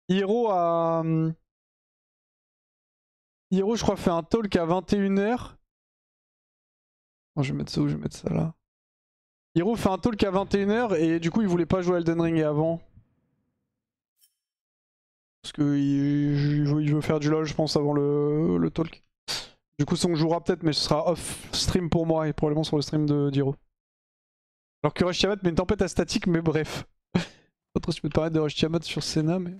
Hiro a... Hiro, je crois, fait un talk à 21h. Oh, je vais mettre ça où? Je vais mettre ça là. Hiro fait un talk à 21h et du coup, il voulait pas jouer Elden Ring avant. Parce qu'il veut faire du LoL, je pense, avant le talk. Du coup, on jouera peut-être, mais ce sera off stream pour moi et probablement sur le stream de d'Hiro. Alors que Rush Tiamat met une tempête à statique, mais bref. Pas trop si tu peux te permettre de Rush Tiamat sur Senna, mais.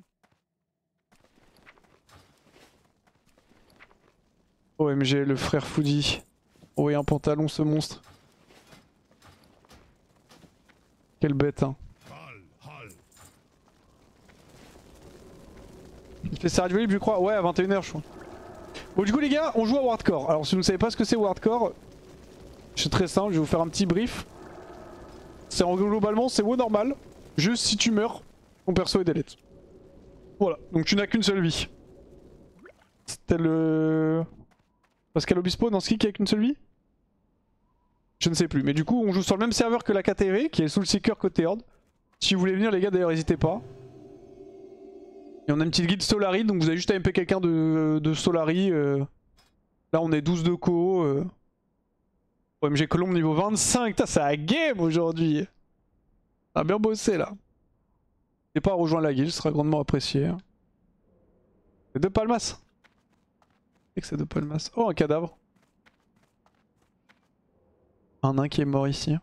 OMG, le frère Foodie. Oh, et un pantalon, ce monstre. Quelle bête, hein. Il fait sa radio libre, je crois. Ouais, à 21h, je crois. Bon, du coup, les gars, on joue à Wardcore. Alors, si vous ne savez pas ce que c'est Wardcore, c'est très simple, je vais vous faire un petit brief. C'est globalement, c'est WoW normal. Juste si tu meurs, ton perso est delete. Voilà, donc tu n'as qu'une seule vie. C'était le... Pascal Obispo dans ce kick avec une seule vie? Je ne sais plus, mais du coup on joue sur le même serveur que la KTV, qui est Soul Seeker côté Horde. Si vous voulez venir les gars, d'ailleurs n'hésitez pas. Et on a une petite guide Solari, donc vous avez juste à MP quelqu'un de Solari. Là on est 12 de co. OMG Colombe niveau 25, c'est à game aujourd'hui. On a bien bossé là. N'hésitez pas à rejoindre la guilde, ce sera grandement apprécié. C'est deux palmas. C'est que c'est deux palmas. Oh, un cadavre. Un nain qui est mort ici.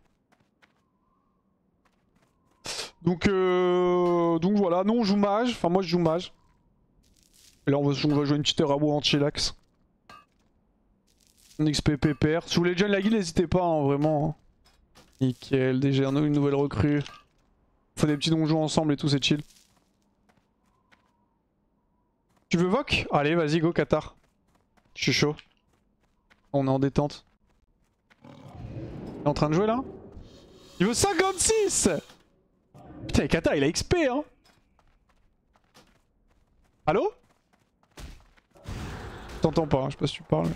Donc voilà, nous on joue mage, enfin moi je joue mage. Et là on va jouer une petite heure à WoW en chillax. On XP pépère. Si vous voulez join la guilde, n'hésitez pas, hein, vraiment. Nickel, déjà une nouvelle recrue. On fait des petits donjons ensemble et tout, c'est chill. Tu veux Voc? Allez, vas-y, go Qatar. Je suis chaud. On est en détente. Il est en train de jouer là? Niveau 56! Putain, Qatar il a XP hein! Allo? T'entends pas, hein, je sais pas si tu parles.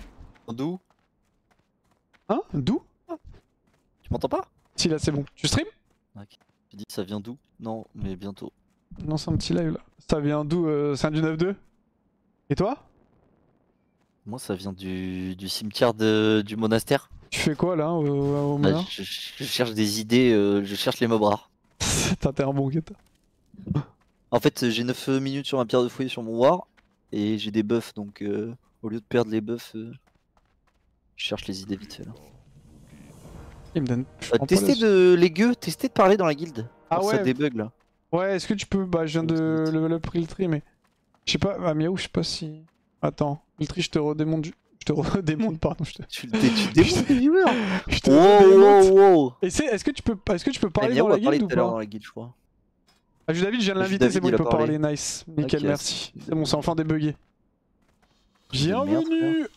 D'où? Hein? D'où? Tu m'entends pas? Si là c'est bon. Tu stream? Ok. Tu dis ça vient d'où? Non, mais bientôt. Non, c'est un petit live là. Ça vient d'où? C'est un du 9-2? Et toi? Moi ça vient du cimetière du monastère. Tu fais quoi là au Bah, Moulin? je cherche des idées, je cherche les mobs rares. T'es un bon guetta. En fait j'ai 9 minutes sur ma pierre de fouille sur mon war. Et j'ai des buffs donc au lieu de perdre les buffs, je cherche les idées vite fait là. Il me donne. Testez de parler dans la guilde. Ah Alors, ouais. ça débug là. Ouais, est-ce que tu peux. Bah, je viens de level up Realtree, mais. Je sais pas. Ah, Miaou, je sais pas si. Attends, Realtree, je te redémonte. Je te redémonte, pardon. Tu démontes les viewers. Je te redémonte. Wow. Et est-ce que tu peux parler dans Miaou la a parlé guilde ou tout à l'heure pas? dans la guilde, je crois. Ah, David, je viens de Juste l'inviter, c'est David, bon, il il a peut parlé. parler. Nice. Nickel, Ok, merci. C'est bon, c'est enfin débugué. De merde, Bienvenue.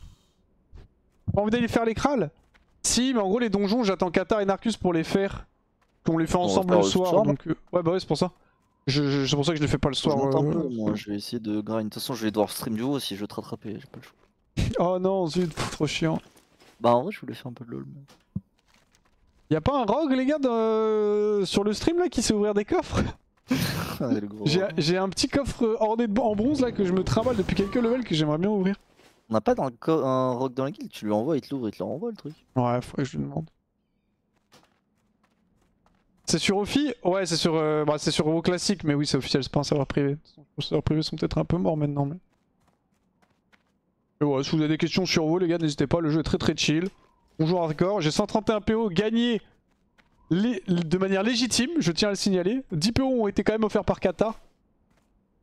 Pas envie d'aller faire les kralls? Si, mais en gros, les donjons, j'attends Qatar et Narcus pour les faire. On les fait ensemble le soir, donc. Ouais, bah ouais, c'est pour ça. C'est pour ça que je les fais pas le soir. Je monte un peu, moi, je vais essayer de grind. De toute façon, je vais devoir stream du haut si je veux te rattraper, j'ai pas le choix. Oh non, zut, trop chiant. Bah, en vrai, je voulais faire un peu de lol. Mais... Y'a pas un rogue, les gars, sur le stream là qui sait ouvrir des coffres? J'ai un petit coffre orné en bronze là que je me trimballe depuis quelques levels que j'aimerais bien ouvrir. On n'a pas un rogue dans la guilde, tu lui envoies, il te l'ouvre, il te le renvoie le truc. Ouais, faudrait que je lui demande. C'est sur Ophi? Ouais, c'est sur WoW classique, mais oui, c'est officiel, c'est pas un serveur privé. Les serveurs privés sont peut-être un peu morts maintenant, mais. Et ouais, si vous avez des questions sur WoW, les gars, n'hésitez pas, le jeu est très très chill. On joue hardcore, j'ai 131 PO gagnés de manière légitime, je tiens à le signaler. 10 PO ont été quand même offerts par Qatar.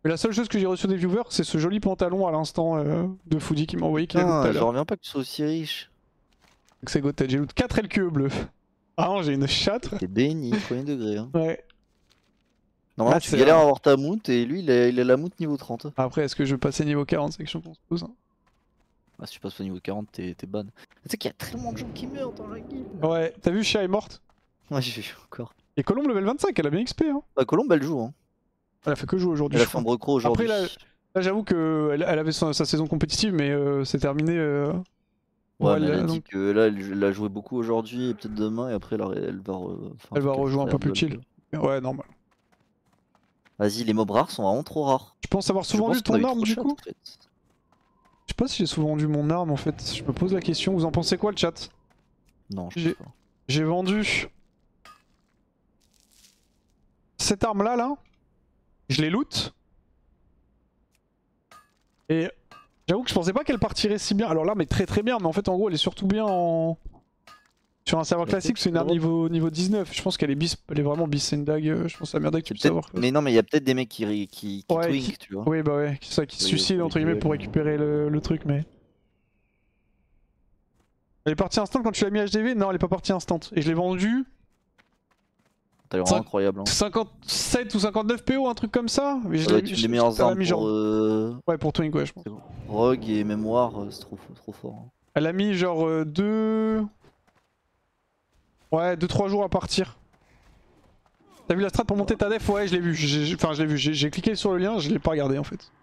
Mais la seule chose que j'ai reçu des viewers, c'est ce joli pantalon à l'instant de Foodie qui m'a envoyé. Je reviens pas que tu sois aussi riche. C'est Gotet, j'ai loot 4 LQE bleus. Ah non, j'ai une châtre. T'es béni, premier degré. Hein. Ouais. Normalement, tu galères à avoir ta mout et lui, il a la mout niveau 30. Après, est-ce que je veux passer niveau 40? C'est la question qu'on se pose. Hein. Ah, si tu passes pas niveau 40, t'es ban. Tu sais qu'il y a tellement de gens qui meurent dans la guilde. Ouais, t'as vu, Chia est morte? Ouais, j'ai vu encore. Et Colombe level 25, elle a bien XP. Hein. Bah, Colombe, elle joue. Hein. Elle a fait que jouer aujourd'hui. Elle a fait un recro aujourd'hui. Après, là j'avoue qu'elle avait sa saison compétitive, mais c'est terminé. Ouais, mais elle a dit que là, elle a joué beaucoup aujourd'hui et peut-être demain, et après, elle va rejouer un peu plus chill. Ouais, normal. Vas-y, les mobs rares sont vraiment trop rares. Je pense avoir Je souvent pense vu qu'on a ton eu arme trop du chat, coup. en fait. Je sais pas si j'ai souvent vendu mon arme en fait. Je me pose la question. Vous en pensez quoi le chat? Non, je pense pas. J'ai vendu cette arme là. Je l'ai loot. Et j'avoue que je pensais pas qu'elle partirait si bien. Alors l'arme est très bien, mais en fait en gros elle est surtout bien en... Sur un serveur classique, c'est une arme niveau 19. Je pense qu'elle est vraiment bis, une dague. Je pense à la merde que tu peux savoir. Mais non, mais il y a peut-être des mecs qui Ouais, twink, tu vois. Oui, bah ouais, ça qui se suicide entre guillemets pour récupérer le truc, mais. Elle est partie instant quand tu l'as mis HDV? Non, elle est pas partie instant. Et je l'ai vendue. T'as l'air vraiment incroyable. Hein. 57 ou 59 PO, un truc comme ça. Mais ça doit être une des meilleures armes pour. Ouais, pour Twink, ouais, je pense. Rogue et mémoire, c'est trop fort. Hein. Elle a mis genre 2. Ouais, 2-3 jours à partir. T'as vu la strat pour monter ta def? Ouais, je l'ai vu. Enfin, je l'ai vu. J'ai cliqué sur le lien, je l'ai pas regardé en fait.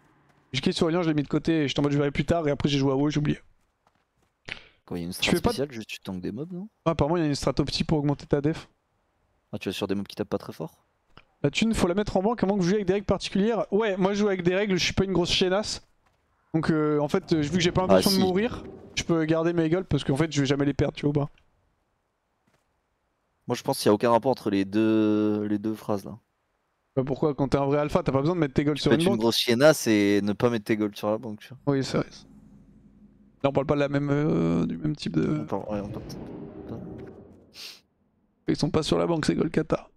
J'ai cliqué sur le lien, je l'ai mis de côté et j'étais en mode je verrai plus tard et après j'ai joué à WoW et j'ai oublié. Quand il y a une strat spéciale, juste tu tankes des mobs, non? Ah, apparemment il y a une strat opti pour augmenter ta def. Ah, tu vas sur des mobs qui tapent pas très fort? La thune, faut la mettre en banque avant que je joue avec des règles particulières. Ouais, moi je joue avec des règles, je suis pas une grosse chiennasse. Donc en fait, vu que j'ai pas l'intention de mourir, je peux garder mes gold parce qu'en fait je vais jamais les perdre, tu vois ou pas? Moi je pense qu'il y a aucun rapport entre les deux phrases là. Bah pourquoi? Quand t'es un vrai alpha, t'as pas besoin de mettre tes gold sur une banque. Tu peux être une grosse chiennasse et ne pas mettre tes gold sur la banque, tu vois. Oui, c'est vrai. Là on parle pas de la même, du même type de... Ouais, on parle peut-être pas. Ils sont pas sur la banque ces gold kata.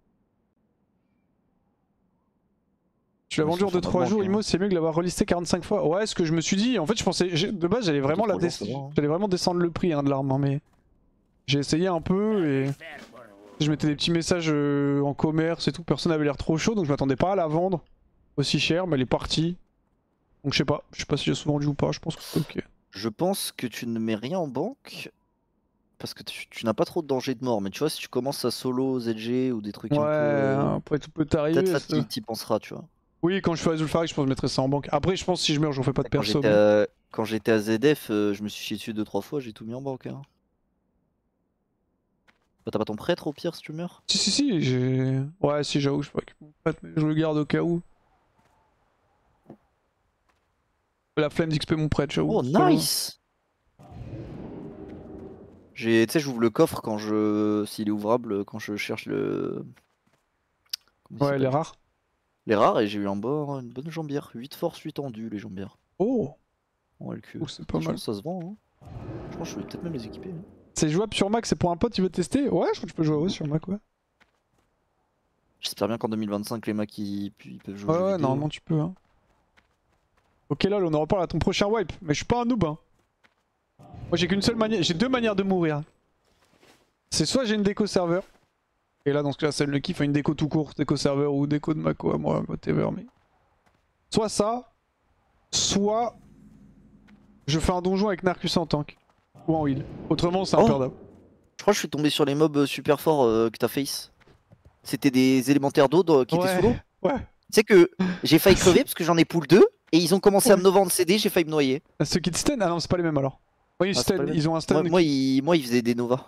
Tu l'as vendu en 2-3 jours, Imo, c'est mieux que de l'avoir relisté 45 fois. Ouais, ce que je me suis dit, en fait je pensais, de base j'allais vraiment descendre le prix hein, de l'arme, hein, mais j'ai essayé un peu et je mettais des petits messages en commerce et tout, personne avait l'air trop chaud, donc je m'attendais pas à la vendre aussi cher, mais elle est partie. Donc je sais pas si j'ai souvent vendu ou pas, je pense que c'est ok. Je pense que tu ne mets rien en banque parce que tu n'as pas trop de danger de mort, mais tu vois si tu commences à solo ZG ou des trucs un peu... après tout peut t'arriver. Peut-être là t'y penseras, tu vois. Oui, quand je fais Azulfari, je pense que je mettrais ça en banque. Après, je pense que si je meurs, j'en fais pas de perso. Quand j'étais à ZF, je me suis chié dessus 2-3 fois, j'ai tout mis en banque. Hein. Bah, t'as pas ton prêtre au pire si tu meurs? Si, j'ai. Ouais, si, j'avoue, je sais pas que mon prêtre, mais je le garde au cas où. La flemme d'XP mon prêtre, j'avoue. Oh, nice! Tu sais, j'ouvre le coffre quand s'il est ouvrable, quand je cherche le. Ouais, les rares. Les rares, et j'ai eu une bonne jambière. 8 force, 8 tendu, les jambières. Oh! Ouais, le cul. C'est pas mal. Ça se vend, hein. Je pense que je vais peut-être même les équiper. Hein. C'est jouable sur Mac, c'est pour un pote, tu veux tester? Ouais, je crois que tu peux jouer sur Mac, ouais. J'espère bien qu'en 2025, les Macs ils peuvent jouer. Ouais, normalement tu peux. Hein. Ok, lol, on en reparle à ton prochain wipe, mais je suis pas un noob. Hein. Moi j'ai qu'une seule manière, j'ai deux manières de mourir. C'est soit j'ai une déco serveur, et là dans ce cas là c'est le kiff, une déco tout court, déco serveur ou déco de Mako à moi, whatever, mais. Soit ça, soit je fais un donjon avec Narcus en tank, ou en heal. Autrement c'est imperdable. Je crois que je suis tombé sur les mobs super forts que t'as face. C'était des élémentaires d'eau qui étaient sous l'eau. Ouais. Tu sais que j'ai failli crever parce que j'en ai pool 2 et ils ont commencé à me vendre CD, j'ai failli me noyer. Ceux qui te stun? Ah non, c'est pas les mêmes alors. Oui, ils ont un stun. Moi, ils faisaient des Nova.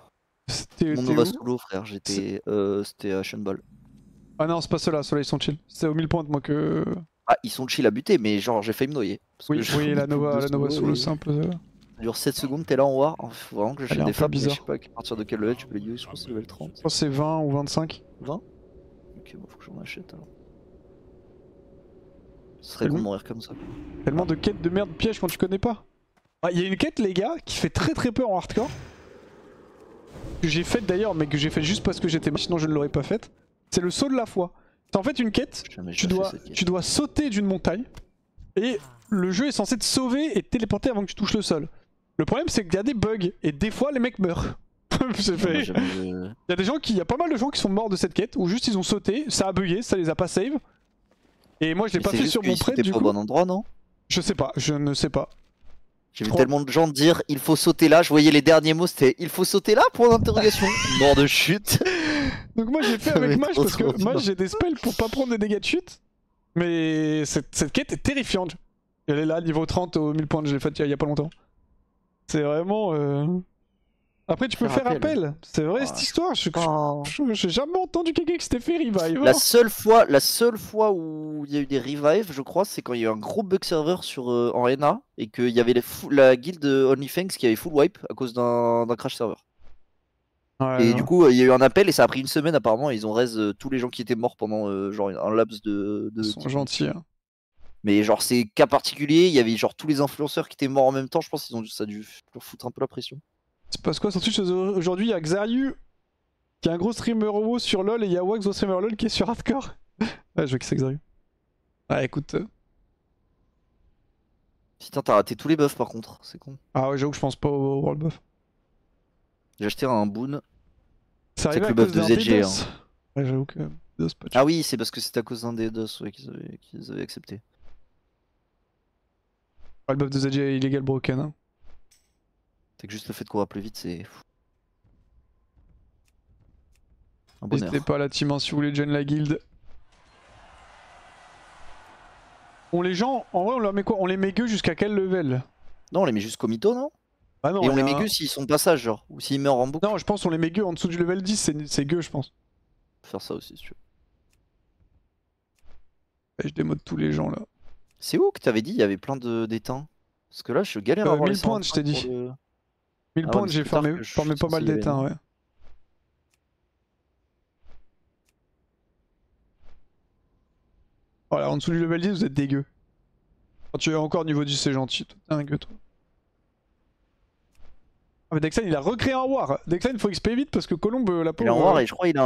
Mon Nova sous l'eau, frère, c'était à Shunball. Ah non, c'est pas ceux-là, ceux-là ils sont chill. C'est au 1000 points moi que. Ah, ils sont chill à buter, mais genre j'ai failli me noyer. Oui, la Nova sous le simple. Ça dure 7 secondes, t'es là en war. Faut vraiment que j'achète des fables, mais je sais pas à partir de quel level tu peux les use, je pense que c'est level 30. Je pense que c'est 20 ou 25. 20? Ok, bon, faut que j'en achète alors. Ce serait con de mourir comme ça. Tellement de quêtes de merde piège quand tu connais pas. Ah, y a une quête, les gars, qui fait très peur en hardcore. Que j'ai faite d'ailleurs, mais que j'ai faite juste parce que j'étais mort, sinon je ne l'aurais pas faite. C'est le saut de la foi. C'est en fait une quête, tu dois sauter d'une montagne. Et le jeu est censé te sauver et te téléporter avant que tu touches le sol. Le problème c'est qu'il y a des bugs et des fois les mecs meurent. Il y a pas mal de gens qui sont morts de cette quête où juste ils ont sauté, ça a bugué, ça les a pas save. Et moi je l'ai pas fait sur mon prêtre du coup. Au bon endroit, non? Je sais pas, je ne sais pas. J'ai vu tellement de gens dire il faut sauter là, je voyais les derniers mots c'était il faut sauter là pour l'interrogation. Mort de chute. Donc moi j'ai fait avec Mage parce que moi j'ai des spells pour pas prendre des dégâts de chute. Mais cette quête est terrifiante. Elle est là, niveau 30 aux 1000 points, je l'ai faite il y a pas longtemps. C'est vraiment... Après, tu peux faire appel. C'est vrai cette histoire. J'ai jamais entendu quelqu'un qui s'était fait revive. La seule fois où il y a eu des revives, je crois, c'est quand il y a eu un gros bug serveur en NA et qu'il y avait la guilde OnlyFans qui avait full wipe à cause d'un crash serveur. Ouais, et du coup, il y a eu un appel et ça a pris une semaine apparemment. Et ils ont raise tous les gens qui étaient morts pendant genre un laps de. Ils sont gentils. Hein. Mais genre, c'est cas particulier. Il y avait genre tous les influenceurs qui étaient morts en même temps. Je pense qu'ils ont ça a dû leur foutre un peu la pression. C'est parce quoi surtout aujourd'hui, il y a Xariu qui est un gros streamer WoW sur LoL et il y a Wax, gros streamer LoL qui est sur Hardcore. Ouais, je vois qui c'est Xariu. Ouais, écoute. Putain, t'as raté tous les buffs par contre, c'est con. Ah ouais, j'avoue que je pense pas au World Buff. J'ai acheté un boon. C'est arrivé le à buff cause de d'un ZG. DDoS. Hein. Ouais, j'avoue que DDoS patch. Ah oui, c'est parce que c'était à cause d'un DDoS ouais, qu'ils avaient accepté. Ouais, le buff de ZG est illégal broken. Hein. C'est que juste le fait de courir plus vite, c'est un bonheur. N'hésitez pas à la team hein, si vous voulez join la guilde. Les gens, en vrai, on leur met quoi? On les met gueux jusqu'à quel level? Non, on les met jusqu'au mytho, non? Ah non, et on les met gueux s'ils sont passage, genre, ou s'ils meurent en boucle. Non, je pense on les met gueux en dessous du level 10, c'est gueux, je pense. Faut faire ça aussi, si tu veux. Ouais, je démode tous les gens là. C'est où que t'avais dit il y avait plein d'éteints? Parce que là, je galère à avoir 1000 points, je t'ai dit. 1000 points, j'ai formé pas mal d'éteints, ouais. Voilà, en dessous du level 10, vous êtes dégueu. Quand tu es encore niveau 10, c'est gentil. T'es un gueux, toi. Ah, mais Dexan, il a recréé un war. Dexan, il faut XP vite parce que Colombe, la pauvre. Il a un war et je crois qu'il a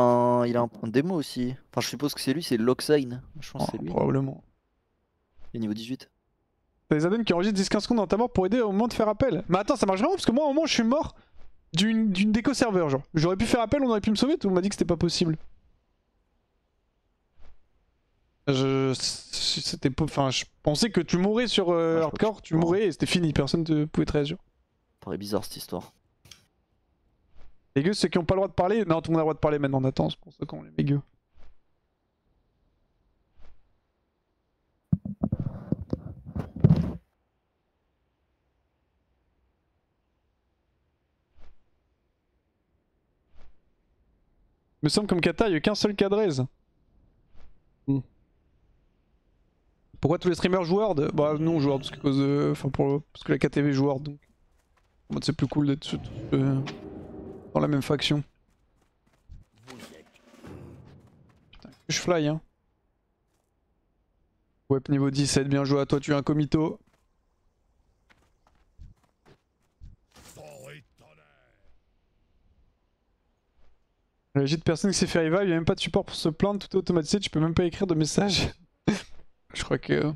un démo aussi. Enfin, je suppose que c'est lui, c'est Loxine. Je pense que c'est lui. Probablement. Il est niveau 18. T'as les addons qui enregistrent 10-15 secondes dans ta mort pour aider au moment de faire appel. Mais attends, ça marche vraiment parce que moi, au moment, je suis mort d'une déco serveur, genre. J'aurais pu faire appel, on aurait pu me sauver, tout le monde m'a dit que c'était pas possible. C'était pas. Enfin, je pensais que tu mourrais sur hardcore, tu mourrais et c'était fini, personne ne pouvait te réagir. Ça paraît bizarre cette histoire. Les gueux, ceux qui ont pas le droit de parler. Non, tout le monde a le droit de parler maintenant, attends, c'est pour ça qu'on les gueux. Il me semble comme Kata, il n'y a eu qu'un seul cadrez. Pourquoi tous les streamers jouent Horde? Bah non, joue Horde parce que, parce que la KTV joue Horde donc. En mode c'est plus cool d'être dans la même faction. Putain, je fly hein. Web niveau 17, bien joué à toi, tu es un comito. La de personne qui s'est fait revive, il n'y a même pas de support pour se plaindre, tout est automatisé, tu peux même pas écrire de message. Je crois que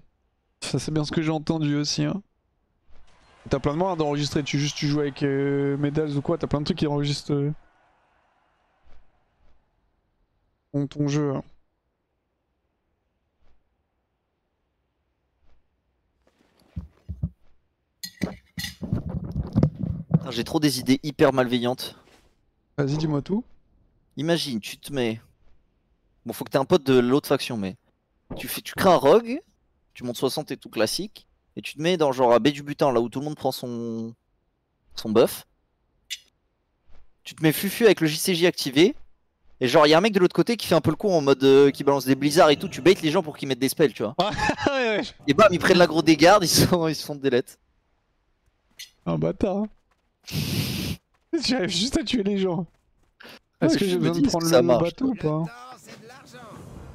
ça c'est bien ce que j'ai entendu aussi. Hein. T'as plein de moyens d'enregistrer, tu joues avec Medals ou quoi, t'as plein de trucs qui enregistrent ton jeu. Hein. J'ai trop des idées hyper malveillantes. Vas-y, dis-moi tout. Imagine, tu te mets. Bon, faut que t'aies un pote de l'autre faction, mais. Tu crées un rogue, tu montes 60 et tout classique, et tu te mets dans genre à baie du butin, là où tout le monde prend son buff. Tu te mets Fufu avec le JCJ activé, et genre y'a un mec de l'autre côté qui fait un peu le con en mode qui balance des blizzards et tout, tu baites les gens pour qu'ils mettent des spells, tu vois. Ouais. Et bam, ils prennent l'aggro des gardes, ils se font delete. Un bâtard. Hein. J'arrive juste à tuer les gens. Est-ce que j'ai besoin de prendre le bateau ou pas?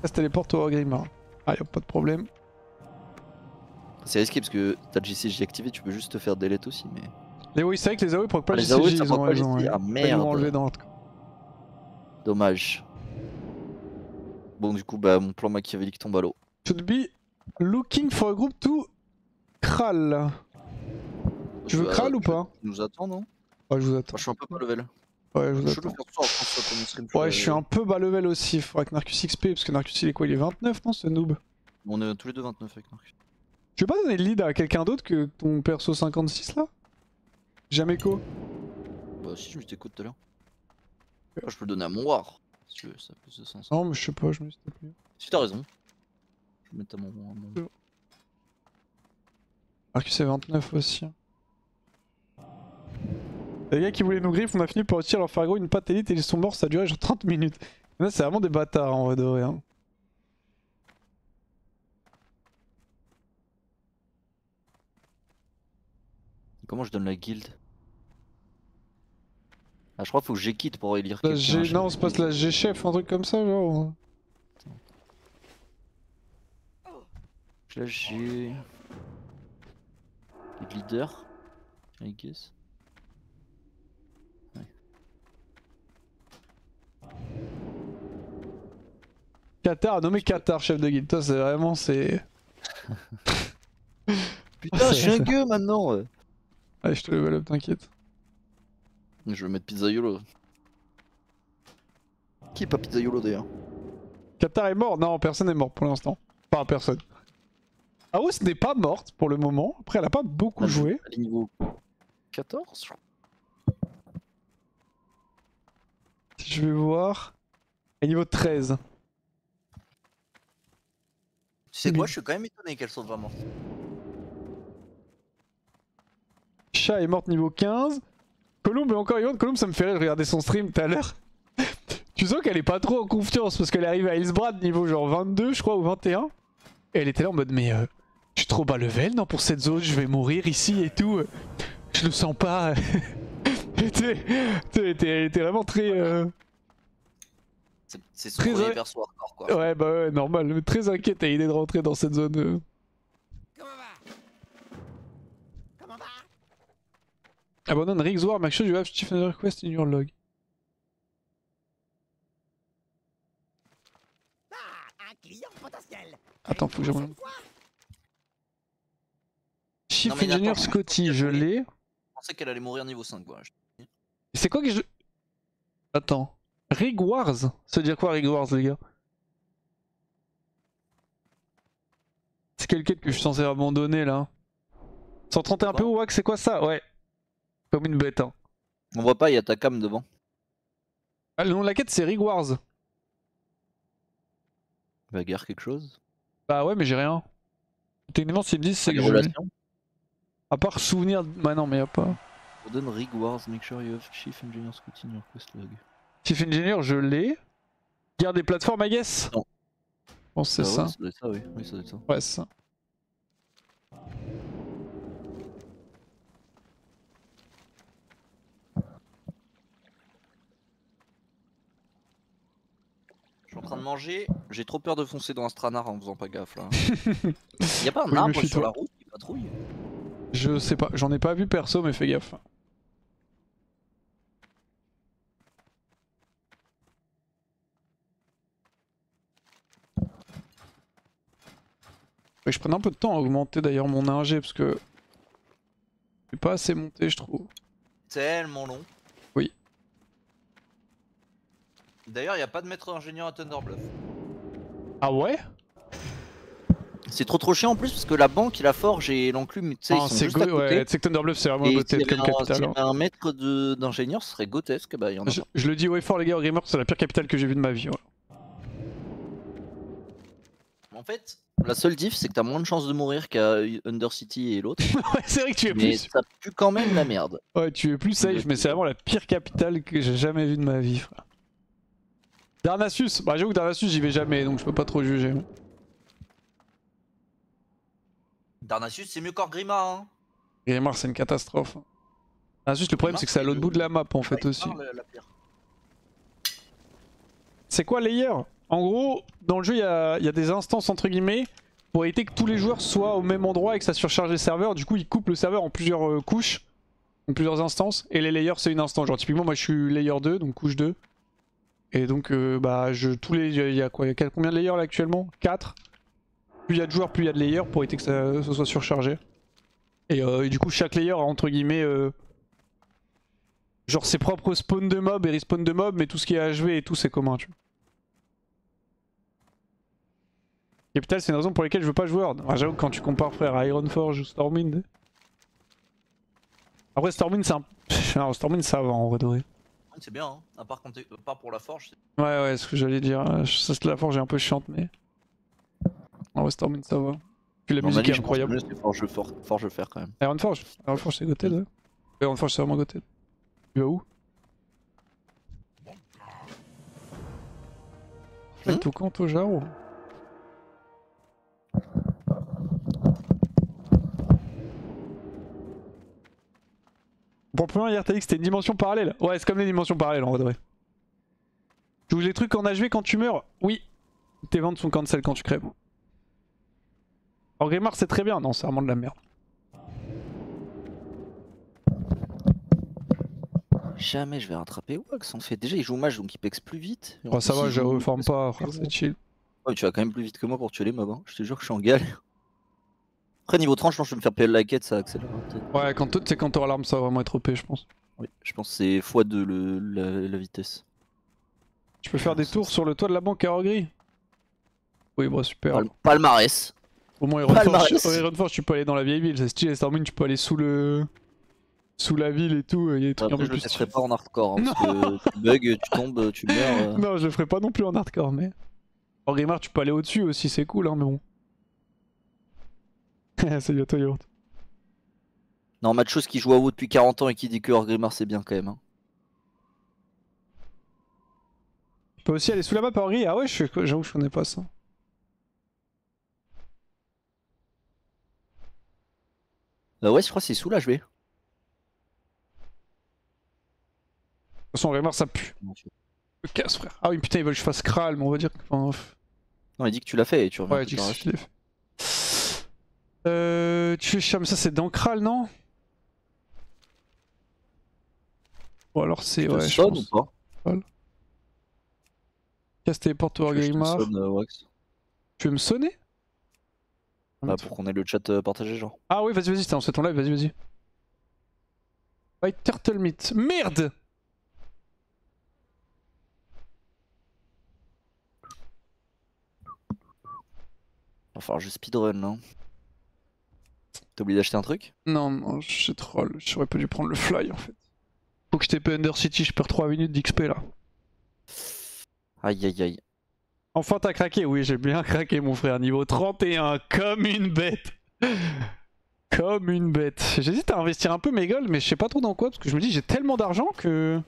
C'était les portes au Grimard. Ah y'a pas de problème. C'est risqué parce que t'as le JCJ activé, tu peux juste te faire delete aussi, mais. Et oui, c'est vrai que les AOE proc pas le les AOE, JCJ, ils ont raison. Ouais. Ah merde. Ils l'ont enlevé dans l'autre. Dommage. Bon, du coup, bah mon plan machiavélique tombe à l'eau. Should be looking for a group to Kral. Tu veux Kral ou pas? Tu nous attends, non? Ouais, je vous attends. Moi, je suis un peu bas level. Ouais, je vous attends. Ouais, je suis un peu bas level aussi. Faudrait que Narcus XP, parce que Narcus il est quoi? Il est 29, non, ce noob? On est tous les deux 29 avec Narcus. Tu veux pas donner le lead à quelqu'un d'autre que ton perso 56 là? Jameco? Bah, si, je m'étais tout à l'heure. Je peux le donner à mon war. Si tu veux, ça a plus de sens. Non, mais je sais pas, je me suis tapé. Si, t'as raison. Je vais mettre à mon. Narcus est 29 aussi. Les gars qui voulaient nous griffe, on a fini par réussir à leur faire gros une patte élite et ils sont morts, ça a duré genre 30 minutes. Là c'est vraiment des bâtards en vrai de vrai. Hein. Comment je donne la guilde? Ah, je crois qu'il faut que j'équitte pour élire La quelqu'un. G... Non, c'est pas la G-chef, un truc comme ça, genre. Là, j'ai. Le leader, I guess. Ouais. Qatar a nommé Qatar chef de guilde. Toi, c'est vraiment. C'est. Putain, je suis un gueux maintenant! Allez, je te level up, t'inquiète. Je vais mettre Pizzaiolo. Qui est pas Pizzaiolo d'ailleurs? Qatar est mort? Non, personne n'est mort pour l'instant. Enfin, personne. Aous n'est pas morte pour le moment. Après, elle a pas beaucoup joué. Elle est niveau 14, je crois. Je vais voir. Et niveau 13. Tu sais quoi, je suis quand même étonné qu'elle soit pas morte. Chat est morte niveau 15. Colombe est encore vivante. Colombe, ça me fait rire de regarder son stream tout à l'heure. Tu sens qu'elle est pas trop en confiance parce qu'elle arrive à Hillsbrad niveau genre 22, je crois, ou 21. Et elle était là en mode, mais je suis trop bas level, non, pour cette zone, je vais mourir ici et tout. Je le sens pas. Elle était vraiment très. C'est son très premier perso hardcore quoi. Ouais, bah ouais, normal. Mais très inquiète à l'idée de rentrer dans cette zone. Abandonne Riggs War, make sure you have Stephen request in your log. Attends, faut que j'abandonne. Chief Non, mais Engineer attends, Scotty, je l'ai. Je pensais qu'elle allait mourir niveau 5 quoi. C'est quoi que je. Attends. Rig Wars? Ça veut dire quoi Rig Wars, les gars? C'est quelle quête que je suis censé abandonner là? 131 PO, Wax, c'est quoi ça? Ouais. Comme une bête, hein. On voit pas, il y a ta cam devant. Ah, le nom de la quête c'est Rig Wars. Bagarre quelque chose? Bah ouais, mais j'ai rien. Techniquement, s'ils me disent, c'est que je. Relation? À part souvenir. Bah non, mais y'a pas. Donne Rig Wars, make sure you have Chief Engineer Scouting your quest log. Chief Engineer, je l'ai. Guerre des plateformes, I guess? Non. Bon, c'est Ah ça. ouais, ça doit être ça, oui. Oui, ça doit être ça. Ouais, c'est ça. Je suis en train de manger, j'ai trop peur de foncer dans un stranard en faisant pas gaffe là. Y'a pas un Oui, arbre méfie-toi. sur la route qui patrouille? Je sais pas, j'en ai pas vu perso, mais fais gaffe. Faut que je prenne un peu de temps à augmenter d'ailleurs mon ingé parce que je suis pas assez monté, je trouve. Tellement long. Oui. D'ailleurs, y'a pas de maître ingénieur à Thunderbluff. Ah ouais? C'est trop chiant en plus parce que la banque et la forge et l'enclume, tu sais, ils sont juste à côté. Ouais, tu sais que Thunderbluff c'est vraiment Et beauté s'il y comme avait capitale. s'il y avait un maître d'ingénieur, ce serait Gotesque, bah y'en a pas. Je le dis haut et fort les gars, Gamer, c'est la pire capitale que j'ai vue de ma vie. Ouais. En fait, la seule diff, c'est que t'as moins de chances de mourir qu'à Undercity et l'autre. Ouais, c'est vrai que tu es Mais plus. ça pue quand même la merde. Ouais, tu es plus safe, mais c'est vraiment la pire capitale que j'ai jamais vue de ma vie, frère. Darnassus, bah j'avoue que Darnassus j'y vais jamais donc je peux pas trop juger. Darnassus, c'est mieux qu'Orgrimmar, hein. Grimard c'est une catastrophe. Darnassus, le problème c'est que c'est à l'autre bout de la map en fait aussi. C'est quoi Layer? En gros, dans le jeu il y a des instances entre guillemets pour éviter que tous les joueurs soient au même endroit et que ça surcharge les serveurs. Du coup ils coupent le serveur en plusieurs couches, en plusieurs instances, et les layers c'est une instance. Genre typiquement moi je suis layer 2, donc couche 2. Et donc bah tous les. Il y a quoi? Il y a combien de layers là actuellement? 4. Plus il y a de joueurs, plus il y a de layers pour éviter que ça soit surchargé. Et du coup chaque layer a entre guillemets genre ses propres spawns de mobs et respawn de mobs, mais tout ce qui est HV et tout c'est commun, tu vois. Capital c'est une raison pour laquelle je veux pas jouer Horde. Ah, j'avoue que quand tu compares frère à Ironforge ou Stormwind. Après Stormwind c'est un. Non, Stormwind ça va en vrai de vrai. C'est bien, hein. À part, pour la forge. Ouais, ce que j'allais dire. Ça, c'est la forge est un peu chiante, mais. En vrai, Stormwind ça va. Puis la musique est incroyable. C'est forge faire quand même. Ironforge c'est Goted, ouais. Ironforge c'est vraiment Goted. Tu vas où? Fais tout quand au Jaro. Pour le premier hier t'as dit que c'était une dimension parallèle. Ouais c'est comme les dimensions parallèles en vrai. Tu joues les trucs en HV quand tu meurs? Oui. Tes ventes sont cancel quand tu crèves. Alors Grimard c'est très bien, non c'est vraiment de la merde. Jamais je vais rattraper Wax en fait. Déjà il joue mage donc il pexe plus vite. Oh, ça va, je reforme pas, frère, c'est chill. Ouais, tu vas quand même plus vite que moi pour tuer les mobs. Hein. Je te jure que je suis en galère. Après niveau 30 je pense que je vais me faire PL la quête, ça accélère peut-être. Ouais quand t'auras l'arme ça va vraiment être OP je pense. Oui, je pense que c'est x2 la vitesse. Tu peux faire des tours sur le toit de la banque à Orgris. Oui bah super. Palmarès. Au moins Ironforge tu peux aller dans la vieille ville, c'est stylé, Stormwind tu peux aller sous la ville et tout, il y a des trucs un peu je plus le testerai pas en hardcore, hein, parce que tu bugs, tu tombes, tu meurs. Non je le ferai pas non plus en hardcore mais... En Grimard tu peux aller au-dessus aussi, c'est cool hein mais bon. Salut à toi Yaourt. Non, Machos qui joue à WoW depuis 40 ans et qui dit que Orgrimmar c'est bien quand même. Hein. Tu peux aussi aller sous la map à Orgris, ah ouais j'avoue que je connais pas ça. Ouais je crois que c'est sous là je vais. De toute façon Grimard ça pue. Me casse frère. Ah oui putain ils veulent que je fasse Kral mais on va dire que... Enfin, non il dit que tu l'as fait et tu reviens. ouais, je l'ai fait. Tu fais chier, mais ça c'est dans Kral, non? Ou alors c'est. Ouais, je pense. Ou pas voilà. Casse tes portes au Grimard. Tu veux me sonner? Bah, pour qu'on ait le chat partagé, genre. Ah oui, vas-y, c'est ton live, vas-y. White Turtle Meat. Merde! Va falloir juste speedrun là. T'as oublié d'acheter un truc? Non, je troll. J'aurais pas dû prendre le fly en fait. Faut que je TP Undercity, je perds 3 minutes d'XP là. Aïe. Enfin t'as craqué, oui j'ai bien craqué mon frère, niveau 31, comme une bête. Comme une bête. J'hésite à investir un peu mes golds mais je sais pas trop dans quoi parce que je me dis j'ai tellement d'argent que...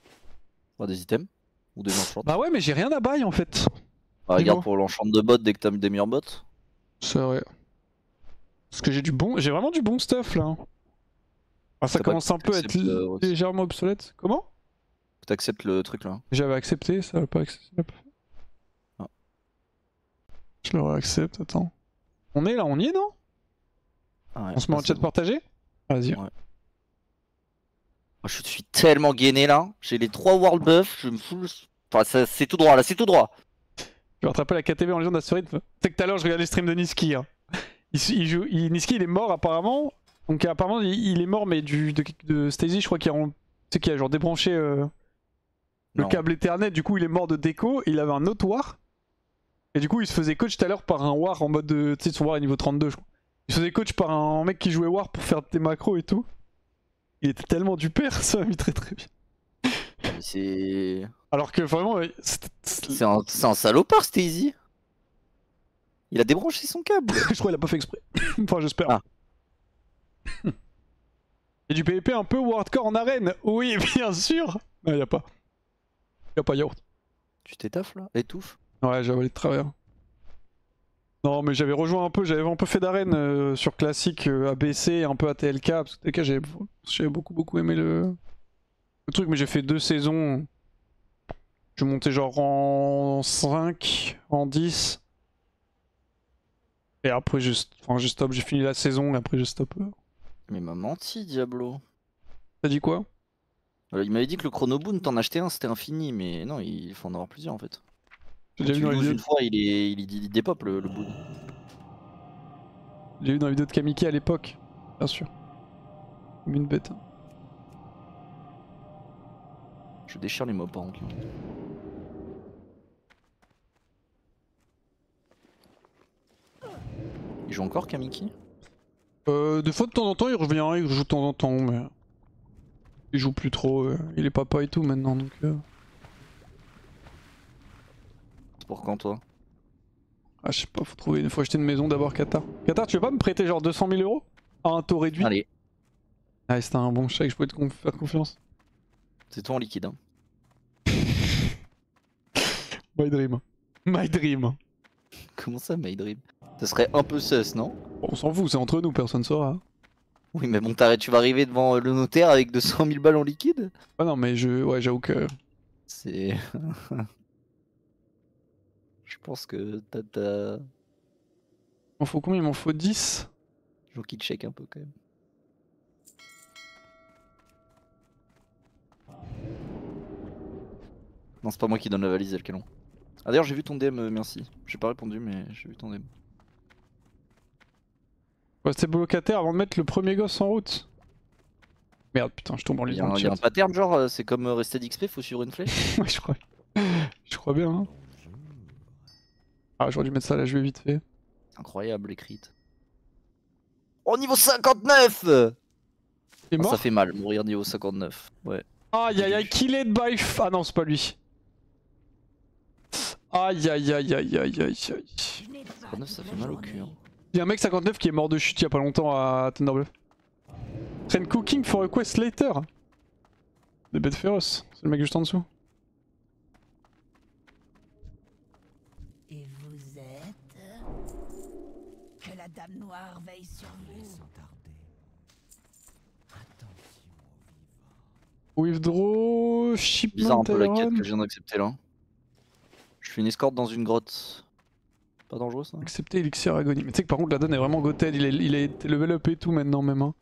Bah, des items ou des enchants. Bah ouais mais j'ai rien à buy en fait. Bah, regarde pour l'enchant de bot dès que t'as des meilleurs bots. C'est vrai. Parce que j'ai vraiment du bon stuff là. Ah, ça commence un peu à être légèrement obsolète. Comment? T'acceptes le truc là. J'avais accepté, ça va pas accepter. Ah. Je le réaccepte, attends. On est là, on y est non? Ah ouais, on se met en chat partagé? Vas-y. Ouais. Je suis tellement gainé là. J'ai les 3 world buffs, je me fous. Enfin, c'est tout droit là, c'est tout droit. Je vais rattraper la KTV en Légion d'Astoride. C'est que tout à l'heure je regardais le stream de Niski. Hein. Niski il est mort apparemment. Donc apparemment il est mort mais de Stacy je crois qu'il a genre débranché le câble Ethernet. Du coup il est mort de déco. Il avait un autre war. Et du coup il se faisait coach tout à l'heure par un war en mode de... Tu sais son war est niveau 32 je crois. Il se faisait coach par un mec qui jouait war pour faire des macros et tout. Il était tellement du père, ça m'a mis très bien. C'est... Alors que vraiment... C'est un salopard Stacy. Il a débranché son câble. Je crois qu'il a pas fait exprès. Enfin j'espère. Ah. Et du PvP un peu hardcore en arène. Oui bien sûr. Non y'a pas. Y'a pas yaourt. Tu t'étaffes là? Étouffe? Ouais j'avais allé de travers. Non mais j'avais rejoint un peu, j'avais un peu fait d'arène sur classique ABC, un peu ATLK, parce que TLK j'avais beaucoup aimé le truc, mais j'ai fait 2 saisons. Je montais genre en 5, en 10. Et après j'ai stop, j'ai fini la saison et après j'ai stop. Mais il m'a menti Diablo. T'as dit quoi? Il m'avait dit que le Chronoboon t'en achetais un, c'était infini, mais non, il faut en avoir plusieurs en fait. J'ai déjà vu dans une fois, il dépop le boon. J'ai vu dans la vidéo de Kamiki à l'époque, bien sûr. Comme une bête. Je déchire les mobs par contre. Il joue encore Kamiki? Des fois de temps en temps il revient, il joue de temps en temps, mais... Il joue plus trop, il est papa et tout maintenant donc... C'est pour quand toi? Ah je sais pas, faut acheter une maison d'abord Qatar. Qatar tu veux pas me prêter genre 200 000 € à un taux réduit? Allez. Ah c'était un bon chèque, je pouvais te faire confiance. C'est toi en liquide. Hein. My dream. My dream. Comment ça, My Dream? Ça serait un peu sus, non? On s'en fout, c'est entre nous, personne saura. Oui, mais bon, t'arrêtes, tu vas arriver devant le notaire avec 200 000 balles en liquide? Ah non, mais ouais, j'avoue que. C'est. Je pense que t'as. Il m'en faut combien? Il m'en faut 10. Faut qu'il check un peu quand même. Non, c'est pas moi qui donne la valise, elle long. Ah d'ailleurs j'ai vu ton DM, merci. J'ai pas répondu mais j'ai vu ton DM. Ouais, c'était locataire avant de mettre le premier gosse en route. Merde, putain, je tombe en ligne. Il y a un pattern genre, c'est comme rester d'XP, faut suivre une flèche. Ouais, je crois. Je crois bien. Hein. Ah, j'aurais dû mettre ça là, je vais vite fait. C'est incroyable les crits. Oh, niveau 59! Il est mort. Ça fait mal, mourir niveau 59. Ouais. Aïe aïe aïe, killed by. Ah non, c'est pas lui. Aïe aïe aïe aïe aïe aïe aïe. 59, ça fait mal au cul. Hein. Il y a un mec 59 qui est mort de chute il y a pas longtemps à Thunderbluff. Train cooking for a quest later. Des bêtes féroces, c'est le mec juste en dessous. Et vous êtes... Que la dame noire veille sur vous. Withdraw, Bizarre shipment un peu la quête iron. que je viens d'accepter là. Je fais une escorte dans une grotte. Pas dangereux ça? Accepter Elixir Agonie. Mais tu sais que par contre la donne est vraiment goted, il est level up et tout maintenant même. Hein.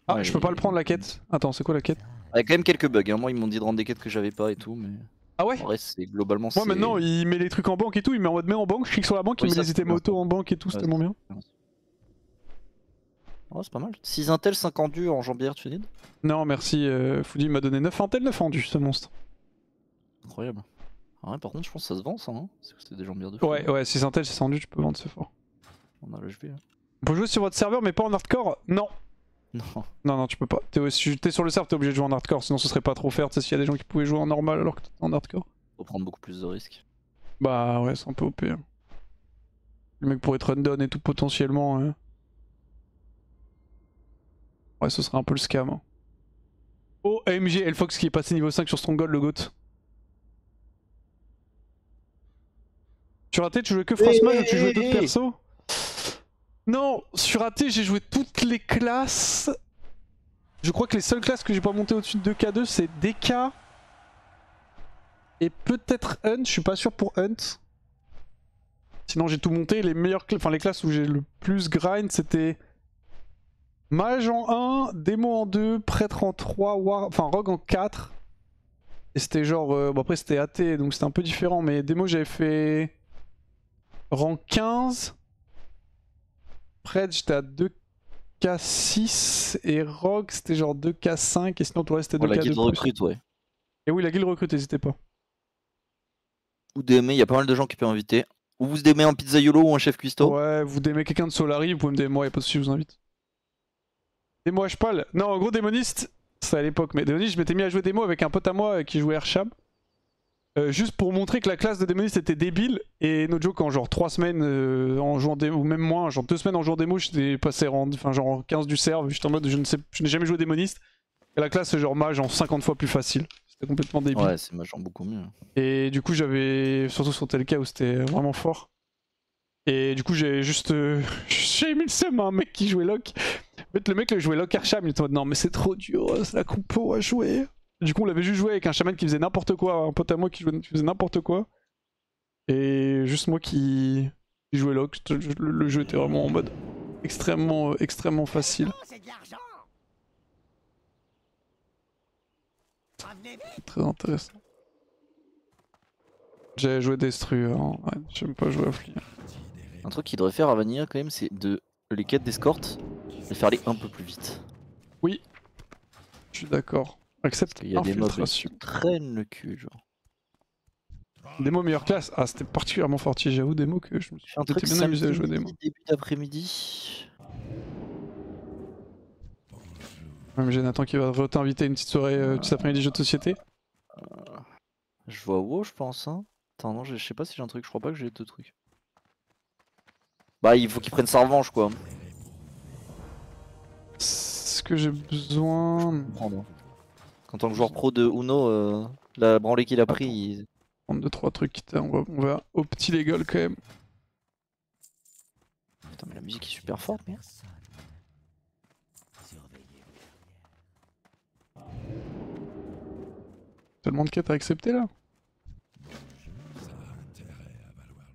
Ah, Ouais, je peux pas le prendre la quête. Attends, c'est quoi la quête? Il y a quand même quelques bugs, hein. Moi ils m'ont dit de rendre des quêtes que j'avais pas et tout, mais... Ah ouais? En vrai c'est globalement Moi maintenant il met les trucs en banque et tout, il met en mode main en banque, je clique sur la banque, Oui, il met ça, les c'est items bien. auto en banque et tout, c'est Ouais, tellement bien. Ouais, c'est pas mal. 6 intel, 5 endu en jambière, tu dis? Non merci, Foudi m'a donné 9 intel, 9 endu ce monstre. Incroyable. Ah ouais, par contre je pense que ça se vend ça, hein. C'est que c'était des jambières de fou. Ouais, ouais, 6 intel, 6 endu, tu peux vendre, c'est fort. On a l'HB là. On peut jouer sur votre serveur mais pas en hardcore? Non. Non. Non, non, tu peux pas. T'es sur le serveur, t'es obligé de jouer en hardcore, sinon ce serait pas trop fair, tu sais, s'il y a des gens qui pouvaient jouer en normal alors que t'es en hardcore. Faut prendre beaucoup plus de risques. Bah ouais, c'est un peu OP. Hein. Le mec pourrait être run-down et tout potentiellement. Hein. Ouais, ce serait un peu le scam. Hein. Oh, AMG, Elfox qui est passé niveau 5 sur Stronghold, le GOAT. Tu raté, tu jouais que Frostman ou tu jouais d'autres persos? Non, sur raté, j'ai joué toutes les classes. Je crois que les seules classes que j'ai pas montées au-dessus de 2K2, c'est DK. Et peut-être Hunt, je suis pas sûr pour Hunt. Sinon j'ai tout monté, les meilleures les classes où j'ai le plus grind c'était Mage en 1, Démo en 2, Prêtre en 3, Rogue en 4. Et c'était genre, bon après c'était AT donc c'était un peu différent mais Démo j'avais fait rang 15. Prêtre j'étais à 2K6 et Rogue c'était genre 2K5 et sinon tout le reste c'était 2K2+. La guilde recrute, ouais. Et oui la guilde recrute, n'hésitez pas. Ou DM, il y a pas mal de gens qui peuvent inviter. Ou vous DM en pizzaiolo ou un chef cuistot. Ouais, vous démez quelqu'un de Solari, vous pouvez me DM moi, y'a pas de soucis, je vous invite. Démo Hpal. Non, en gros, Démoniste, c'est à l'époque, mais Démoniste, je m'étais mis à jouer démo avec un pote à moi qui jouait Airshab. Juste pour montrer que la classe de Démoniste était débile. Et no joke, en genre 3 semaines en jouant démo, ou même moins, genre 2 semaines en jouant démo, j'étais passé genre 15 du serve. J'étais en mode, je n'ai jamais joué Démoniste. Et la classe, c'est genre mage en 50 fois plus facile. C'était complètement débile. Ouais, c'est mage en beaucoup mieux. Et du coup, j'avais, surtout sur tel cas où c'était vraiment fort. Et du coup, j'ai juste. J'ai mis le seum à un mec qui jouait Lock. En fait, le mec le jouait Lock Archam, il était en mode non, mais c'est trop dur, c'est la compo à jouer. Du coup, on l'avait juste joué avec un chaman qui faisait n'importe quoi, un pote à moi qui faisait n'importe quoi. Et juste moi qui jouais Lock. Le jeu était vraiment en mode extrêmement facile. Très intéressant. J'ai joué Destru, hein. Ouais, j'aime pas jouer à Fli. Un truc qu'il devrait faire à Vanilla quand même, c'est de les quêtes d'escorte, les faire aller un peu plus vite. Oui, je suis d'accord. Accepte Il y a des mobs infiltration. qui traînent le cul, genre. Démo meilleure classe. Ah, c'était particulièrement fortier, j'avoue, démo que je me suis bien amusé à jouer démo. Début d'après-midi. Même j'ai Nathan qui va t'inviter à une petite soirée cet après-midi jeu de société. Je vois WoW, je pense. Hein. Attends, non, je sais pas si j'ai un truc, je crois pas que j'ai deux trucs. Bah, il faut qu'il prenne sa revanche, quoi. Ce que j'ai besoin. Prendre. En tant que joueur pro de Uno, la branlée qu'il a pris, il... Prendre 2-3 trucs, on va au petit légal quand même. Putain, mais la musique est super forte, mais... Tellement de quêtes à accepter là.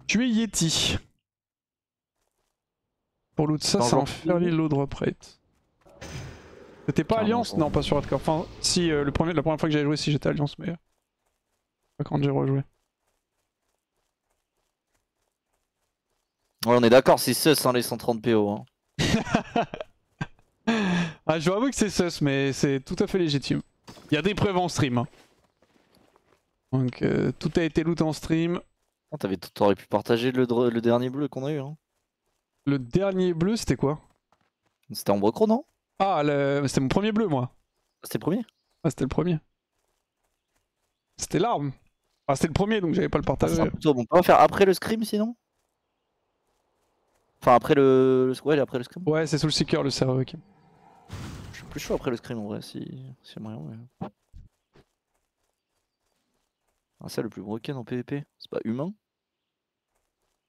Tu es Yeti. Pour loot ça, c'est un fairly low drop rate. C'était pas Alliance? Non, pas sur Hardcore. Enfin, si, la première fois que j'avais joué, si j'étais Alliance, mais... Pas quand j'ai rejoué. Ouais, on est d'accord, c'est sus hein, les 130 PO. Hein. Ah, je dois avouer que c'est sus, mais c'est tout à fait légitime. Il y a des preuves en stream. Hein. Donc, tout a été loot en stream. Oh, t'aurais pu partager le dernier bleu qu'on a eu. Hein. Le dernier bleu, c'était quoi? C'était Ombre Croc, non? Ah, c'était mon premier bleu, moi. C'était le premier? Ah, c'était le premier. C'était l'arme. Ah, c'était le premier, donc j'avais pas le partager. Ah, plutôt, bon, on peut pas faire après le scrim sinon? Enfin, après le. Ouais, après le scrim? Ouais, c'est sous le seeker le serveur, ok. Je suis plus chaud après le scrim en vrai, si y a moyen. Ouais. Ah, ça, le plus broken en PvP, c'est pas humain?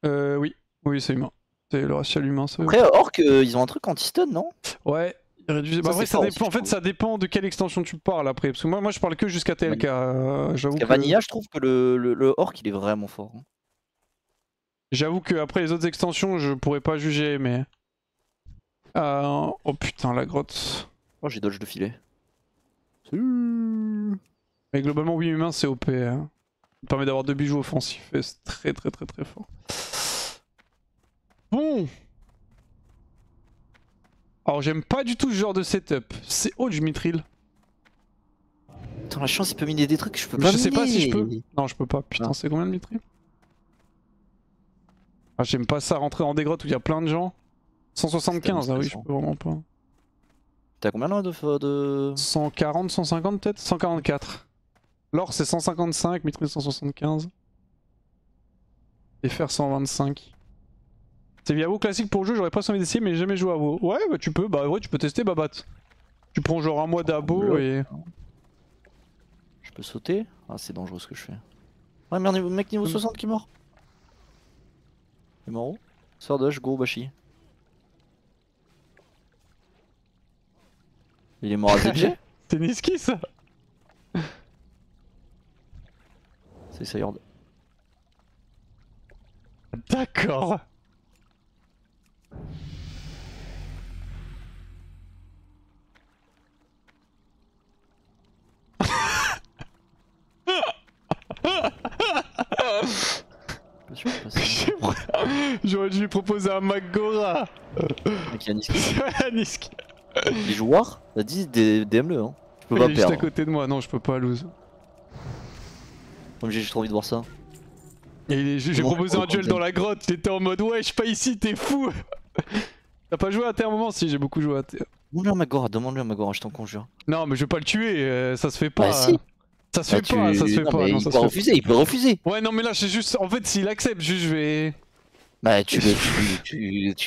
Oui, oui, c'est humain. C'est le racial humain, ça. Après, Orc, ils ont un truc anti-stun, non? Ouais, il réduit. Bah, après, ça dépend. En fait, ça dépend de quelle extension tu parles après. Parce que moi je parle que jusqu'à TLK. J'avoue que. Vanilla, je trouve que le Orc, il est vraiment fort. Hein. J'avoue que après les autres extensions, je pourrais pas juger, mais. Oh putain, la grotte. Oh, j'ai dodge de filet. Mais globalement, oui, humain, c'est OP. Hein. Ça permet d'avoir 2 bijoux offensifs et c'est très très très très fort. Bon. Alors, j'aime pas du tout ce genre de setup. C'est haut du mithril. Attends, la chance, il peut miner des trucs que je peux Mais pas je sais pas si je miner. peux. Non, je peux pas. Putain, c'est combien de mithril? Ah, j'aime pas ça, rentrer dans des grottes où il y a plein de gens. 175, ah oui, je peux vraiment pas. T'as combien là de 140, 150 peut-être? 144. L'or c'est 155, mithril 175. Et fer 125. C'est via WoW classique pour le jeu, j'aurais pas envie d'essayer mais j'ai jamais joué à WoW. Ouais, bah tu peux, ouais, tu peux tester Babat. Tu prends genre un mois d'abo et... Je peux sauter? Ah, c'est dangereux ce que je fais. Ouais, merde, mec niveau 60 qui est mort. Il est mort où? Sordosh, go Bashi. Il est mort à ZG? C'est Niski ça? C'est Sayord. D'accord. J'aurais dû lui proposer un Magora. Mec, il y a Niski. Niski. Les joueurs, t'as dit DM-le, hein. Tu peux pas Il est juste perdre. à côté de moi, non, je peux pas lose. Comme j'ai juste trop envie de voir ça. J'ai proposé un duel dans la grotte, il était en mode ouais, je suis pas ici, t'es fou. T'as pas joué à terre un moment? Si, j'ai beaucoup joué à terre. Demande-lui à Magora, je t'en conjure. Non, mais je vais pas le tuer, ça se fait pas. Bah si. Ça se fait pas, ça se fait pas. Non, il peut refuser, il peut refuser. Ouais, non, mais là, c'est juste. En fait, s'il accepte, juste je vais. Bah, tu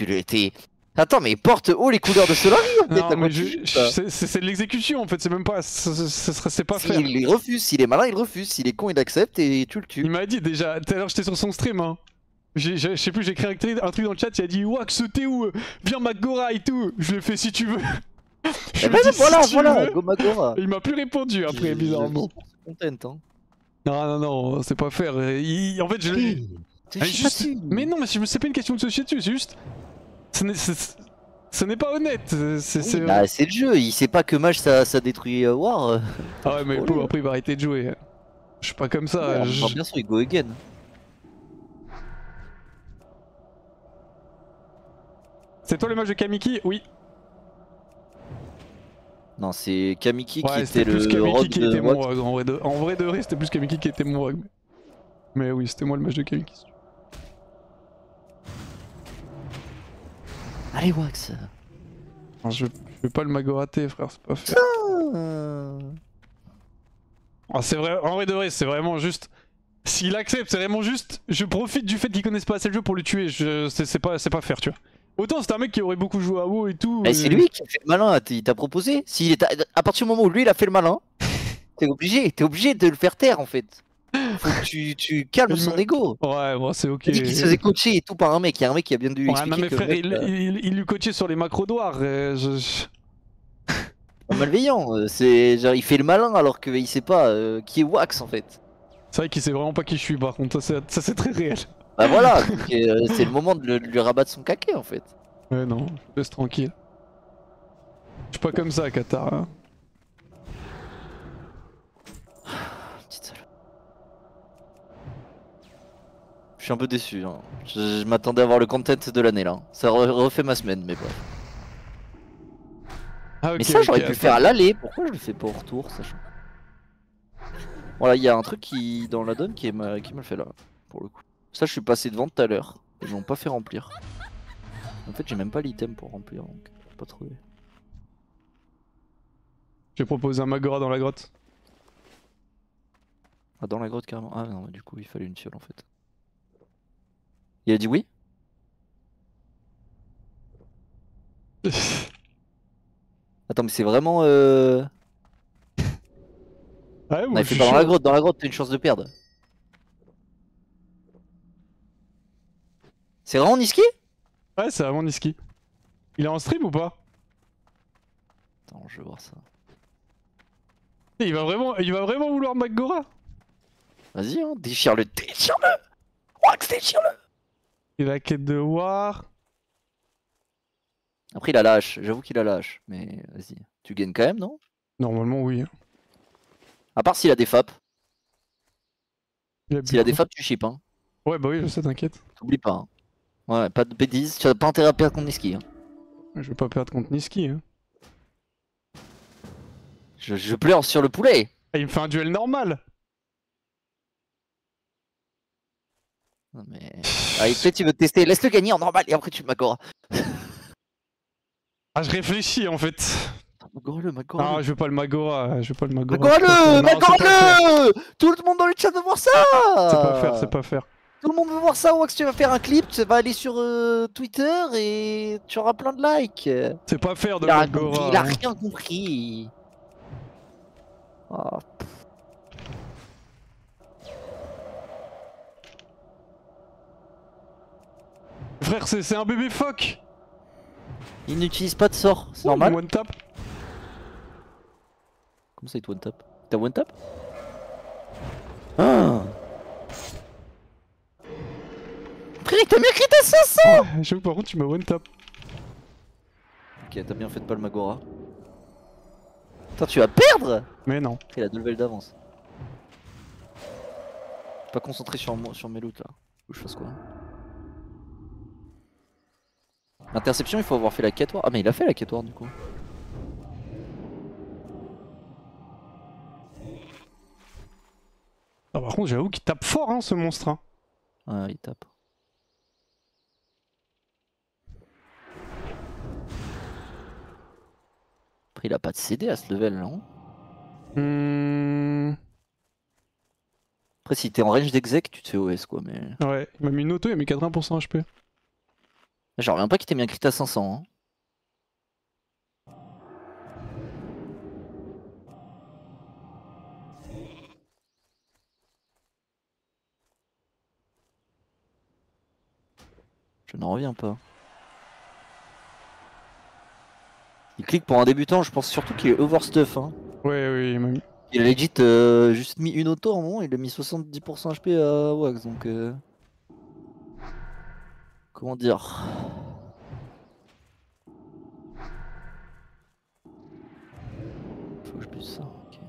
l'étais. Attends, mais porte haut les couleurs de Solari en fait. Non, mais c'est de l'exécution en fait, c'est même pas. C'est pas faire. Il refuse, s'il est malin, il refuse. S'il est con, il accepte et tu le tues. Il m'a dit déjà, tout à l'heure j'étais sur son stream, hein. Je sais plus, j'ai écrit un truc dans le chat, il a dit Wax, t'es où? Viens Magora et tout. Je l'ai fait si tu veux. Et ben voilà, go Magora. Il m'a plus répondu après, bizarrement. Content, hein. Non, c'est pas faire. En fait, je l'ai. Mais non, mais c'est pas une question de se chier dessus, c'est juste. Ce n'est pas honnête. Bah, c'est le jeu, il sait pas que Mage ça détruit War. Ah ouais, mais bon, après il va arrêter de jouer. Je suis pas comme ça. Ouais, bien sûr, il go again. C'est toi le mage de Kamiki? Oui. Non, c'est Kamiki qui était le Kamiki qui était mon rogue. En vrai de vrai, c'était plus Kamiki qui était mon rogue. Mais oui, c'était moi le mage de Kamiki. Allez, Wax. Non, je vais pas le magorater, frère, c'est pas fait. Ah, c'est vrai, en vrai de vrai, c'est vraiment juste. S'il accepte, c'est vraiment juste. Je profite du fait qu'il connaisse pas assez le jeu pour le tuer. C'est pas faire, tu vois. Autant c'est un mec qui aurait beaucoup joué à WoW et tout. C'est lui qui a fait le malin, il t'a proposé. À partir du moment où lui il a fait le malin, T'es obligé de le faire taire en fait. Faut que tu calmes Il son me- ego. Ouais, bon, c'est ok. Il dit qu'il se faisait coacher et tout par un mec. Il y a un mec qui a bien dû lui Ouais, non, expliquer mais que le frère, mec, il lui coachait sur les macro-doigts. pas malveillant. C'est genre il fait le malin alors qu'il sait pas qui est Wax en fait. C'est vrai qu'il sait vraiment pas qui je suis, par contre. Ça, c'est très réel. Bah voilà, donc, c'est le moment de lui rabattre son caquet en fait. Ouais, non, je te laisse tranquille. Je suis pas comme ça, Qatar. Hein. Petite salope. Je suis un peu déçu. Hein. Je m'attendais à voir le content de l'année là. Ça refait ma semaine, mais bref. Ah, ok, Mais ça, j'aurais ok, pu le attends. faire à l'aller. Pourquoi je le fais pas au retour, sachant. Voilà, il y a un truc qui dans la donne qui m'a fait là, pour le coup. Ça, je suis passé devant tout à l'heure. Ils m'ont pas fait remplir. En fait, j'ai même pas l'item pour remplir, donc j'ai pas trouvé. J'ai proposé un Magora dans la grotte. Ah, dans la grotte carrément. Ah non, du coup, il fallait une fiole en fait. Il a dit oui? Attends, mais c'est vraiment. Ouais, Non, moi il je fait suis pas dans chaud. la grotte. Dans la grotte, t'as une chance de perdre. C'est vraiment Niski? Ouais, c'est vraiment Niski. Il est en stream ou pas? Attends, je vais voir ça. Il va vraiment vouloir Magora. Vas-y, hein, déchire-le, déchire-le! Wax, déchire-le! Il a la quête de War. Après, il a la hache, j'avoue qu'il a la hache, mais vas-y. Tu gagnes quand même, non? Normalement, oui. À part s'il a des FAP. Il a S'il a des beaucoup. FAP, tu chips, hein. Ouais, bah oui, je sais, t'inquiète. T'oublies pas, hein. Ouais, pas de bêtises, tu as pas intérêt à perdre contre Niski. Hein. Je vais pas perdre contre Niski. Hein. Je pleure sur le poulet! Ah, il me fait un duel normal. Non mais. Allez, peut-être tu veux te tester, laisse-le gagner en normal et après tu m'agora. Ah, je réfléchis en fait. Magora-le, Ah, Magora-le. je veux pas le Magora. Je veux pas le Magora. Magora-le! Non, c'est pas faire. Magora-le! Tout le monde dans le chat veut voir ça! C'est pas faire, c'est pas faire. Tout le monde veut voir ça, Wax, tu vas faire un clip, tu vas aller sur Twitter et tu auras plein de likes. C'est pas faire de Il a rien compris, Magora. il a Hein. rien compris. Oh. Frère, c'est un bébé phoque. Il n'utilise pas de sort, c'est Oh, normal. One tap. Comment ça, il te one tap? T'as one tap? Ah. Frère, t'as bien crit à 500! Ouais, j'avoue, par contre, tu m'as one tap. Ok, t'as bien fait de pas le Magora. Attends, tu vas perdre! Mais non. Il a 2 levels d'avance. Pas concentré sur mes loots là. Faut que je fasse quoi? Interception, il faut avoir fait la quête war. Ah, mais il a fait la quête war du coup. Ah, par contre, j'avoue qu'il tape fort, hein, ce monstre. Hein. Ouais, il tape. Après, il a pas de CD à ce level, non? Après, si t'es en range d'exec, tu te fais OS quoi, mais. Ouais, il m'a mis une auto, il m'a mis 80% HP. J'en reviens pas qu'il t'ait bien crit à 500. Hein. Je n'en reviens pas. Il clique pour un débutant, je pense surtout qu'il est overstuff. Hein. Ouais, oui, il m'a mis. Il a legit juste mis une auto en moment, il a mis 70% HP à Wax, donc... Comment dire? Faut que je buse ça, ok.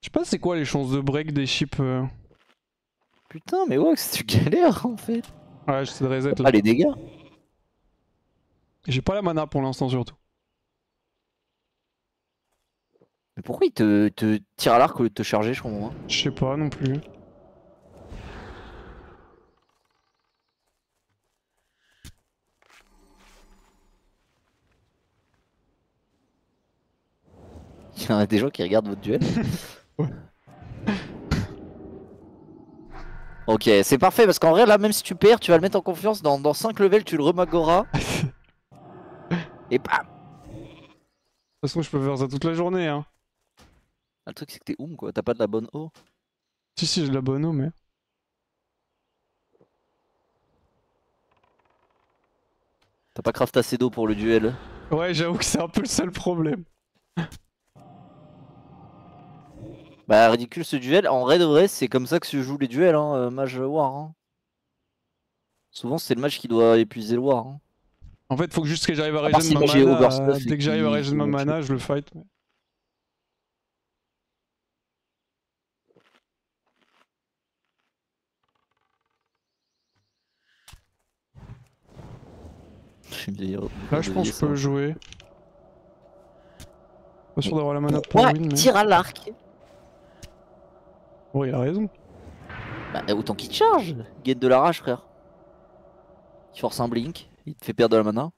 Je sais pas c'est quoi les chances de break des chips. Putain, mais Wax, tu galères en fait. Ouais, j'essaie de reset là. Ah, les dégâts. J'ai pas la mana pour l'instant surtout. Mais pourquoi il te tire à l'arc au lieu de te charger, je comprends pas. Je sais pas non plus. Il y a des gens qui regardent votre duel. Ouais. Ok, c'est parfait parce qu'en vrai, là, même si tu perds, tu vas le mettre en confiance. Dans 5 levels, tu le remagoras. Et bam! De toute façon, je peux faire ça toute la journée. Hein. Le truc, c'est que t'es quoi. T'as pas de la bonne eau. Si, j'ai de la bonne eau, mais. T'as pas craft assez d'eau pour le duel. Ouais, j'avoue que c'est un peu le seul problème. Bah, ridicule ce duel. En vrai de vrai, c'est comme ça que se jouent les duels, hein, mage war. Hein. Souvent, c'est le mage qui doit épuiser le war. Hein. En fait, faut que juste que j'arrive à À part régénérer si ma moi j'ai mana. overstuff et Dès que j'arrive à qui régénérer ma one-shot. mana, je le fight. Mais... Là, je pense que je peux jouer. Pas sûr d'avoir la mana pour Ouais, win, mais. tire à l'arc. Oh, il a raison. Bah, autant qu'il te charge. Gain de la rage, frère. Il force un blink. Il te fait perdre de la mana.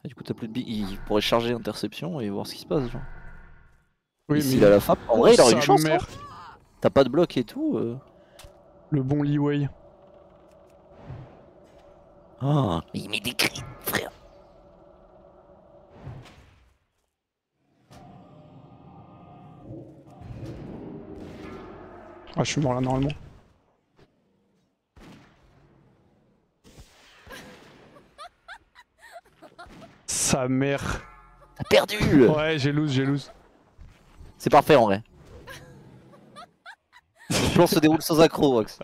Et du coup, t'as plus de blink. Il pourrait charger interception et voir ce qui se passe. Genre. Oui, et s'il a la frappe, en vrai, il aurait une chance. Hein. T'as pas de bloc et tout. Le bon leeway. Ah, il met des cris, frère. Ah, je suis mort là normalement. Sa mère. T'as perdu. Ouais, j'ai lose. C'est parfait en vrai. Le plan se déroule sans accro, Wax.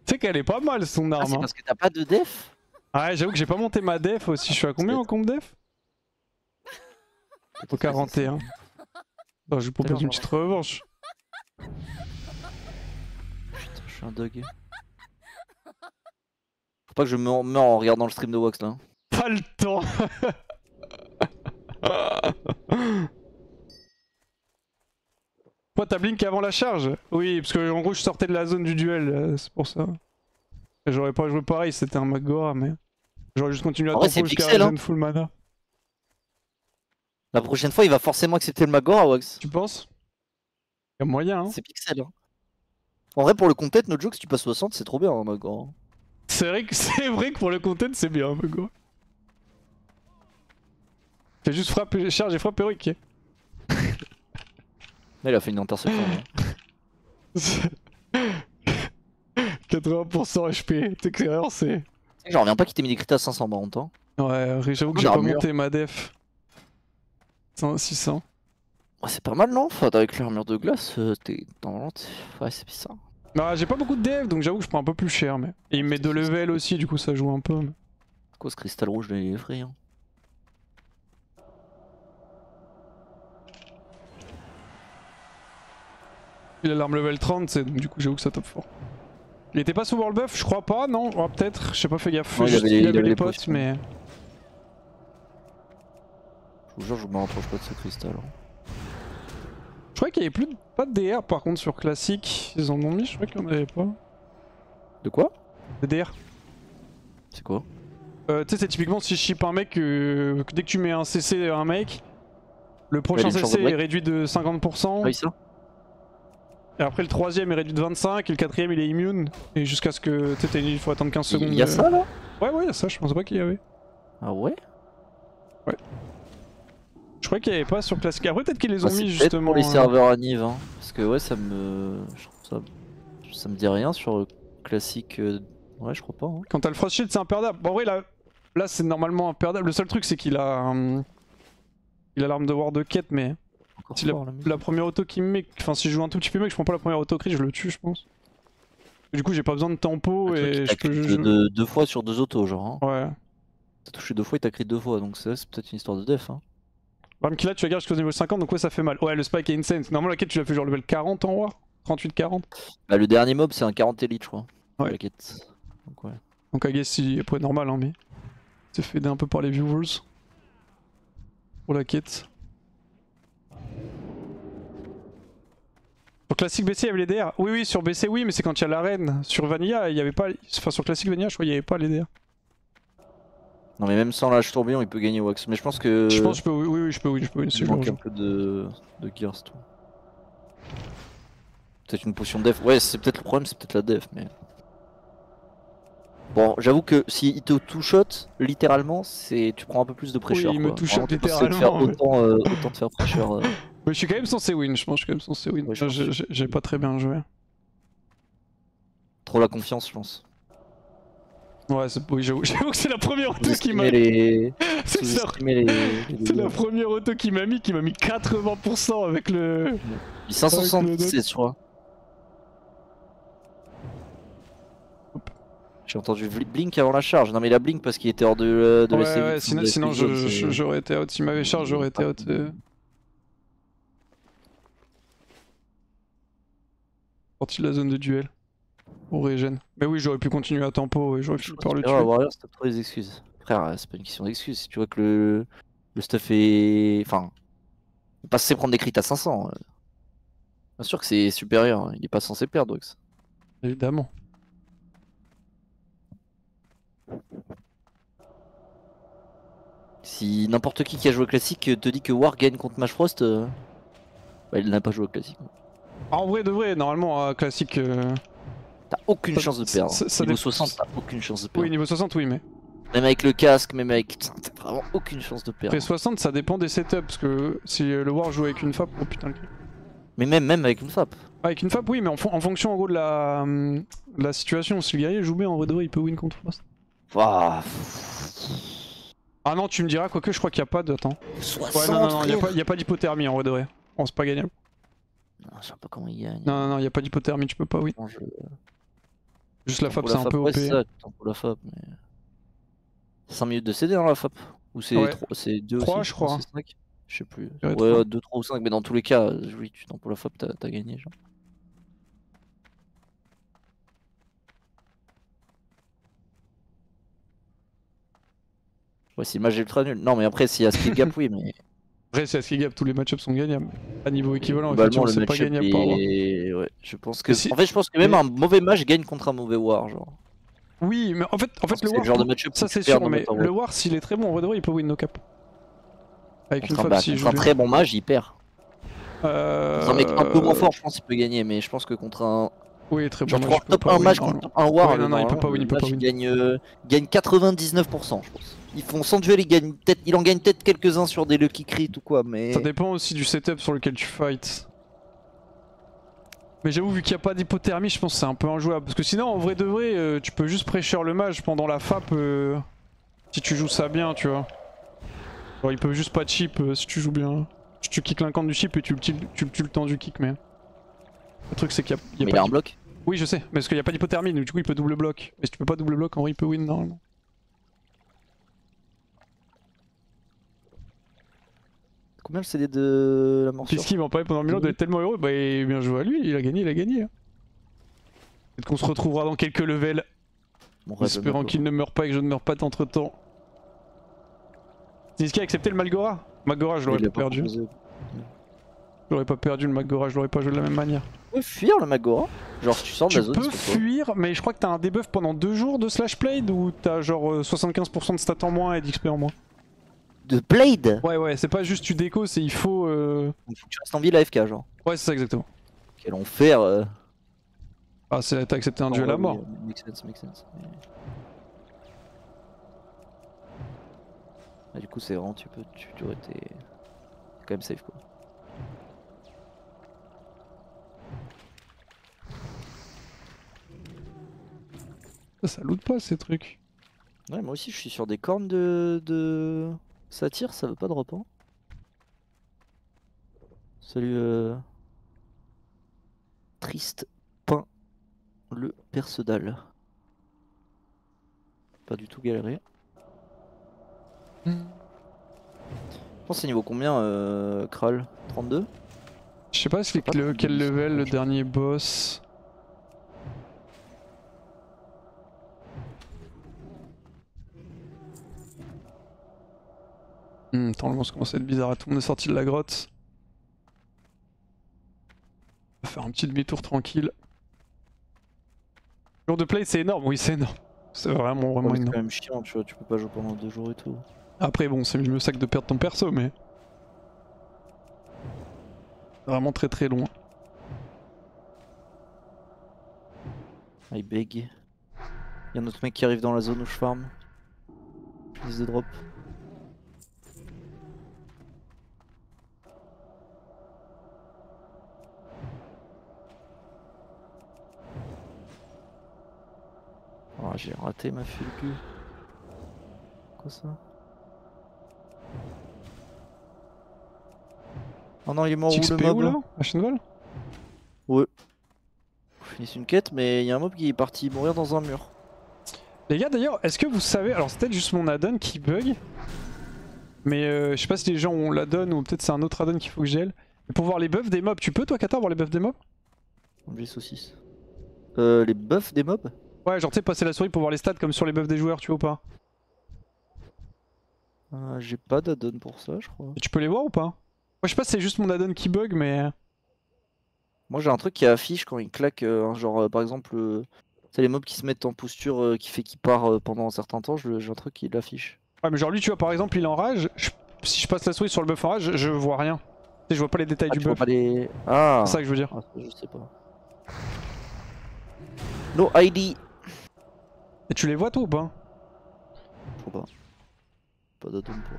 Tu sais qu'elle est pas mal son arme. C'est parce que t'as pas de def. Ouais, j'avoue que j'ai pas monté ma def aussi. Je suis à combien en comp def? Au 41. Non, je vous propose une petite revanche. Putain, je suis un dog. Faut pas que je meure en regardant le stream de Wax là. Pas le temps. Quoi, t'as blink avant la charge? Oui, parce que en gros je sortais de la zone du duel, c'est pour ça. J'aurais pas joué pareil, c'était un Magora, mais j'aurais juste continué à tempo jusqu'à regen full mana. La prochaine fois, il va forcément accepter le Magora, Wax. Tu penses? Y'a moyen, hein. C'est pixel, hein. En vrai, pour le content, no joke, si tu passes 60, c'est trop bien, hein, Magora. C'est vrai que pour le content, c'est bien, Magora. Fais juste frappe, charge et frappe héroïque. Là, il a fait une interception. 80% HP, t'es clair, c'est. J'en reviens pas qu'il t'ait mis des crits à 500 par contre. Ouais, j'avoue que j'ai pas monté ma def. 600. Ouais, c'est pas mal, non? Enfin, avec l'armure de glace, t'es dans ouais, c'est bizarre. Bah, j'ai pas beaucoup de def, donc j'avoue que je prends un peu plus cher. Mais... Et il met 2 levels aussi, du coup ça joue un peu. Mais... Quoi, ce cristal rouge, là, il est free, hein. Il a l'arme level 30, donc du coup j'avoue que ça top fort. Il était pas souvent le buff, je crois pas, non? Oh, peut-être, je sais pas, fais gaffe. Non, il avait les potes, mais. Je vous jure, je me rapproche pas de ce cristal. Hein. Je crois qu'il y avait pas de DR par contre sur classique. Ils en ont mis, je crois qu'il y en avait pas. De quoi? Des DR. C'est quoi? Tu sais, c'est typiquement si je ship un mec, dès que tu mets un CC à un mec, le prochain CC est réduit de 50%. Ah oui, ça? Et après le troisième est réduit de 25 et le quatrième il est immune. Et jusqu'à ce que il faut attendre 15 secondes. Il y a ça là? Ouais, y'a ça, je pensais pas qu'il y avait. Ah ouais? Ouais. Je crois qu'il y avait pas sur classique. Après peut-être qu'ils les ont mis justement. Pour les serveurs à Nive, hein. Parce que ouais, ça me me dit rien sur classique. Ouais, je crois pas. Hein. Quand t'as le Frost Shield, c'est imperdable. Bon, en vrai, là c'est normalement imperdable. Le seul truc, c'est qu'il a. Il a l'arme de War de quête, mais. Si la première auto qui me met. Enfin, si je joue un tout petit peu mec, je prends pas la première auto crit, je le tue, je pense. Du coup, j'ai pas besoin de tempo et je peux juste. Deux fois sur 2 autos, genre. Hein. Ouais. T'as touché 2 fois et t'as crit 2 fois, donc c'est peut-être une histoire de def. Hein. Même qu'il a, tu la gardes jusqu'au niveau 50, donc ouais, ça fait mal. Ouais, le spike est insane. Normalement, la quête, tu l'as fait genre level 40 en War. 38-40. Bah, le dernier mob, c'est un 40 élite, je crois. Ouais. La quête. Donc, ouais. Donc, I guess, il est pas normal, hein, mais. C'est fait un peu par les viewers. Pour la quête. Sur classique BC, il y avait les DR. Oui, sur BC, oui, mais c'est quand il y a l'arène. Sur Vanilla, il y avait pas. Enfin, sur classique Vanilla, je crois qu'il y avait pas les DR. Non, mais même sans l'âge tourbillon, il peut gagner Wax. Mais je pense que. Je pense que je peux, oui, je peux, si il je manque un peu de gears, tout. peut-être une potion def. Ouais, c'est peut-être le problème, c'est peut-être la def, mais. Bon, j'avoue que si il te two-shot, littéralement, tu prends un peu plus de pressure. Oui, il me quoi. two-shot Vraiment, tu peux essayer de faire littéralement, autant de faire pressure. Mais je suis quand même censé win, je pense que je suis quand même censé win. Ouais, je pense. J'ai pas très bien joué. Trop la confiance, je pense. Ouais, oui, j'avoue que c'est la première auto qui m'a Sous-estimer les. C'est ça. Sous-estimer les C'est la dégâts. première auto qui m'a mis 80% avec le... Il 577, je crois. J'ai entendu blink avant la charge. Non, mais il a blink parce qu'il était hors de Ouais, l'SCV. ouais, sinon j'aurais été out. S'il m'avait charge, j'aurais été out. Sorti de la zone de duel. Au régène. Mais oui, j'aurais pu continuer à tempo et j'aurais fini par le tuer. Warrior, c'est trop des excuses. Frère, c'est pas une question d'excuses. Si tu vois que le stuff est. Enfin. Il est pas censé prendre des crits à 500. Bien sûr que c'est supérieur. Il est pas censé perdre, Dox. Évidemment. Si n'importe qui a joué au classique te dit que War gagne contre Mage Frost, bah, il n'a pas joué au classique. En vrai de vrai, normalement, classique. T'as aucune chance de perdre. Ça Niveau dépend. 60, t'as aucune chance de perdre. Oui, niveau 60, oui, mais. Même avec le casque, même avec. T'as vraiment aucune chance de perdre. Après 60, ça dépend des setups. Parce que si le War joue avec une FAP, oh putain le cri. Mais même avec une FAP. Avec une FAP, oui, mais en fonction en gros de la situation. Si le guerrier joue bien, en vrai de vrai, il peut win contre Frost. Waouh. Ah non, tu me diras, quoique je crois qu'il n'y a pas de. Attends. 60, Ouais, non, il n'y a pas d'hypothermie en vrai de vrai. Oh, c'est pas gagnable. Non, je sais pas comment il gagne. Non, il n'y a pas d'hypothermie, tu peux pas win. Juste la FAP, c'est un peu OP. Ouais, c'est ça, pour la FAP, mais. 5 minutes de CD dans la FAP. Ou c'est Ouais. 2 3, aussi, je crois. c'est 5. Je sais plus. Ouais, Ouais, 2, 3 ou 5, mais dans tous les cas, oui, tu t'en pour la FAP, t'as gagné. Genre. Ouais, si le match est ultra nul. Non, mais après, s'il y a skill gap, oui, mais. Après, c'est à skill gap, tous les match-ups sont gagnables. À niveau équivalent, Globalement, effectivement, le c'est pas match-up gagnable par War. Ouais, je pense que. Mais si- En fait, je pense que même mais- un mauvais match gagne contre un mauvais War, genre. Oui, mais en fait que le c'est War, le genre de match-up ça où tu c'est perds sûr, en mais étant le War. War, s'il est très bon, en vrai de vrai, il peut win no cap. Avec une Contre FAP, s'il joue un bien. très bon match, il perd. Contre un mec un peu moins fort, je pense qu'il peut gagner, mais je pense que contre un. Oui, très bon Genre, match, il peut top pas 1 win, match normalement. contre un War, Ouais, non, il peut pas win, le il peut pas match, win. gagne 99%, je pense. Ils font sans duel, il en gagne peut-être quelques-uns sur des lucky crit ou quoi, mais. Ça dépend aussi du setup sur lequel tu fights. Mais j'avoue, vu qu'il n'y a pas d'hypothermie, je pense que c'est un peu injouable. Parce que sinon, en vrai de vrai, tu peux juste pressure le mage pendant la FAP si tu joues ça bien, tu vois. Genre, il peut juste pas chip si tu joues bien. Tu kicks l'incant du chip et tu le temps du kick, mais. Le truc, c'est qu'il y a Mais pas il a un bloc. Oui, je sais, mais parce qu'il n'y a pas d'hypothermie, donc du coup, il peut double bloc. Mais si tu peux pas double bloc, en vrai, il peut win normalement. Combien le CD de la morsure? Puisqu'il m'en parlait pendant 1000 ans, il doit être tellement heureux. Bah, et bien joué à lui, il a gagné, il a gagné. Peut-être qu'on se retrouvera dans quelques levels. Mon rêve, Espérant qu'il ne meure pas et que je ne meure pas entre temps. Niski a accepté le Malgora. Magora, je l'aurais Il a pas perdu. proposé. Je l'aurais pas perdu le Magora, je l'aurais pas joué de la même manière. Tu peux fuir le Magora. Genre, si tu sors de Tu la zone, peux c'est quoi? fuir, mais je crois que t'as un debuff pendant 2 jours de Slash Blade ou t'as genre 75% de stats en moins et d'XP en moins. De Blade? Ouais, ouais, c'est pas juste tu déco, c'est il faut. Il faut que tu restes en ville AFK, genre. Ouais, c'est ça exactement. Quel enfer. Ah, t'as accepté un duel à mort. Make sense, make sense. Mais... Ah, du coup, c'est vraiment, tu aurais été quand même safe quoi. Ça loot pas ces trucs. Ouais, moi aussi, je suis sur des cornes de satire, ça veut pas drop, hein. Salut, Triste Pain le Percedal. Pas du tout galéré. Je pense c'est niveau combien, Kral? 32? Je sais pas c'est quel level le dernier boss. Attends, le monstre commence à être bizarre. Tout le monde est sorti de la grotte. On va faire un petit demi-tour tranquille. Le jour de play, c'est énorme. Oui, c'est énorme. C'est vraiment Ouais, c'est énorme. quand même chiant, tu vois, tu peux pas jouer pendant 2 jours et tout. Après, bon, c'est le sac de perdre ton perso, mais. Vraiment très très loin. I beg. Y'a un autre mec qui arrive dans la zone où je farm. Je vise de drop. Oh, j'ai raté ma fulgu. Quoi ça? Oh non, il est mort où le XP mob où là? À Shenval? Ouais. Je finis une quête, mais il y a un mob qui est parti mourir dans un mur. Les gars d'ailleurs, est-ce que vous savez, alors c'est peut-être juste mon addon qui bug, mais je sais pas si les gens ont l'addon ou peut-être c'est un autre addon qu'il faut que j'ai. Pour voir les buffs des mobs, tu peux toi Kata voir les buffs des mobs? J'ai saucisse. Les buffs des mobs? Ouais, genre tu sais passer la souris pour voir les stats comme sur les buffs des joueurs, tu vois ou pas? J'ai pas d'addon pour ça, je crois. Et tu peux les voir ou pas? Moi je sais pas si c'est juste mon addon qui bug, mais... Moi j'ai un truc qui affiche quand il claque, genre par exemple, c'est les mobs qui se mettent en posture qui fait qu'il part pendant un certain temps, j'ai un truc qui l'affiche. Ouais mais genre lui tu vois par exemple il est en rage, si je passe la souris sur le buff en rage, je vois rien. Tu sais, je vois pas les détails Ah, du tu vois buff. pas les... Ah, C'est ça que je veux dire. ah, je sais pas. No ID. Et tu les vois toi ou pas? Je crois pas. Pas d'addon pour.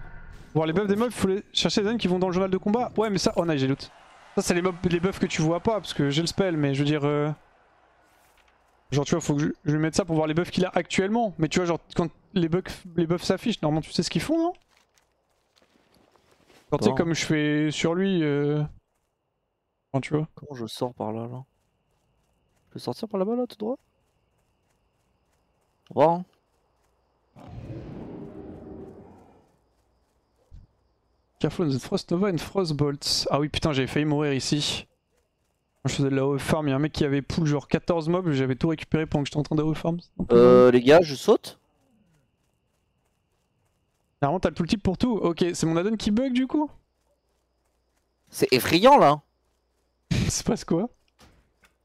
Voir les buffs des mobs, il faut les chercher les addons qui vont dans le journal de combat. Ouais mais ça, oh nice j'ai loot. Ça c'est les buffs que tu vois pas parce que j'ai le spell, mais je veux dire... Genre tu vois faut que je lui mette ça pour voir les buffs qu'il a actuellement. Mais tu vois genre quand les buffs s'affichent, normalement tu sais ce qu'ils font non? Genre tu sais comme je fais sur lui... Enfin, tu vois. Comment je sors par là, là? Je peux sortir par là-bas, là, tout droit? Au revoir, hein. Careful the Frost Nova and Frostbolts. Ah oui putain j'avais failli mourir ici. Quand je faisais de la AOE farm, il y a un mec qui avait pull genre 14 mobs, j'avais tout récupéré pendant que j'étais en train d'AOE farm. Les gars, je saute. Normalement t'as le tooltip pour tout. Ok, c'est mon addon qui bug du coup? C'est effrayant là. C'est passe quoi?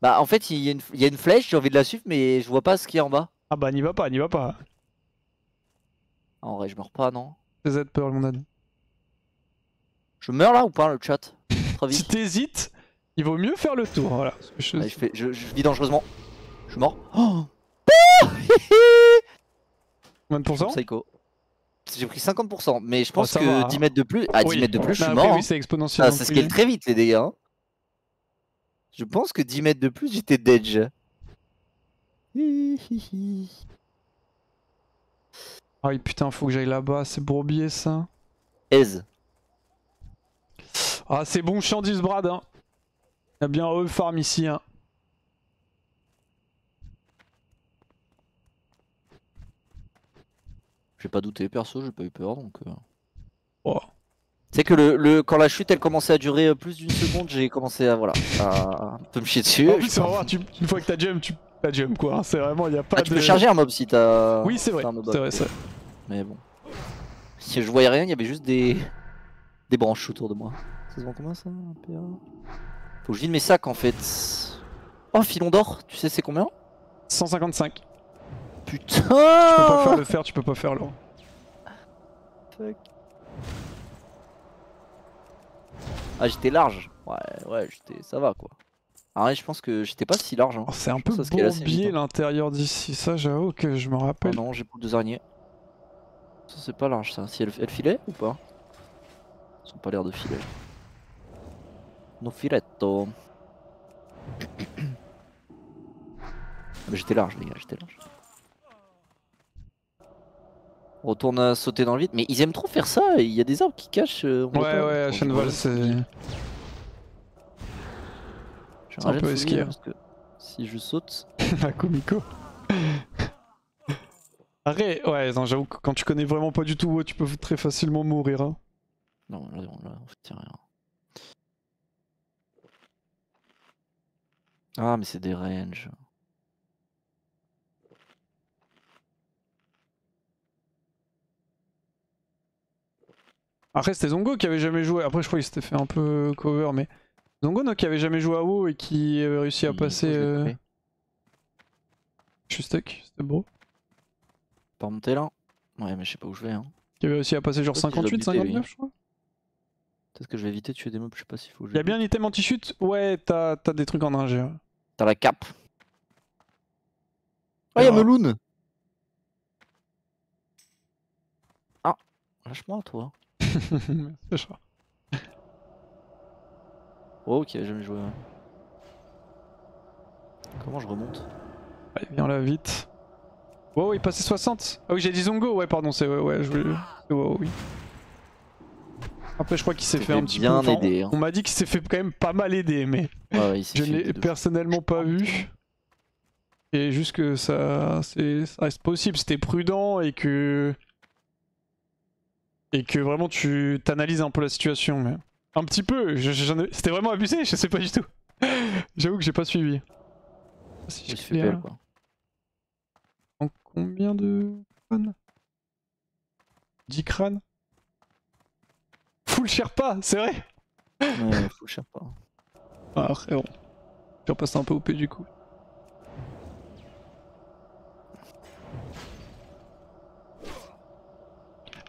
Bah en fait il y a une flèche, j'ai envie de la suivre mais je vois pas ce qu'il y a en bas. Ah bah n'y va pas, n'y va pas. Ah, en vrai je meurs pas non? C'est Z Pearl mon addon. Je meurs là ou pas le chat? Si t'hésites, il vaut mieux faire le tour, voilà. Ouais, je vis dangereusement. Je suis mort. Oh Combien de pourcents? Psycho. J'ai pris 50%, mais je pense ça que va, hein. 10 mètres de plus, à 10 Oui. mètres de plus je suis Bah, mort. après, Hein. oui, c'est exponentiel. Ah, ça scale très vite les dégâts. Hein. Je pense que 10 mètres de plus j'étais dead. Ah oui putain faut que j'aille là-bas, c'est bourbier ça. Aise. Ah c'est bon, je suis en disbrad hein. Il y a bien un farm ici hein. J'ai pas douté perso, j'ai pas eu peur donc... Oh. C'est que quand la chute elle commençait à durer plus d'une seconde, j'ai commencé à voilà à un peu me chier dessus. En plus c'est vraiment, une fois que t'as jump, t'as jump quoi, hein. C'est vraiment, il y a pas de... Tu peux charger un mob si t'as... Oui c'est vrai, c'est vrai, Mais bon. Si je voyais rien, il y avait juste des branches autour de moi. Ça se vend comment ça un PA? Faut que je vide mes sacs en fait. Oh filon d'or, tu sais c'est combien? 155. Putain. Tu peux pas faire le fer, tu peux pas faire l'or. Fuck. Ah j'étais large. Ouais j'étais... ça va quoi. Ah ouais je pense que j'étais pas si large hein. Oh, c'est un peu bourbier l'intérieur d'ici, ça j'avoue que je me rappelle. Oh non j'ai pour 2 araignées. Ça c'est pas large ça. Si elle filait ou pas? Ils ont pas l'air de filer. No filetto. Mais j'étais large les gars, j'étais large. On retourne à sauter dans le vide. Mais ils aiment trop faire ça, il y a des arbres qui cachent. Ouais à Shenval c'est... C'est un peu esquive. Parce que si je saute... La Kumiko. Arrête, ouais non j'avoue que quand tu connais vraiment pas du tout WoW tu peux très facilement mourir hein. Non là on fait rien. Ah mais c'est des ranges. Après c'était Zongo qui avait jamais joué, après je crois qu'il s'était fait un peu cover mais... Zongo non, qui avait jamais joué à WoW et qui avait réussi à passer... Je suis stuck, c'était beau. Pas remonter là? Ouais mais je sais pas où je vais hein. Qui avait réussi à passer genre 58, 59 je crois. Peut-être que je vais éviter de tuer des mobs, je sais pas s'il faut... Y'a bien un item anti-chute? Ouais t'as des trucs en danger. T'as la cape. Oh, y'a Meloun. Ah, lâche-moi, toi. C'est ça. Oh, ok, jamais joué. Ouais. Comment je remonte? Allez, viens là vite. Wow, il passait 60. Ah oui, j'ai dit Zongo, ouais, pardon, c'est ouais, je voulais. Wow, oui. Après, je crois qu'il s'est fait un petit peu. Bien aidé. Hein. On m'a dit qu'il s'est fait quand même pas mal aider, mais Ouais, je ne l'ai personnellement pas vu. Et juste que ça reste possible, c'était prudent et que vraiment tu t'analyses un peu la situation. Mais un petit peu, c'était vraiment abusé, je sais pas du tout. J'avoue que j'ai pas suivi. Si je fais quoi. En combien de crânes? 10 crânes? Full Sherpa, c'est vrai? Ouais, full Sherpa. Ah frérot. Je repasse un peu OP du coup.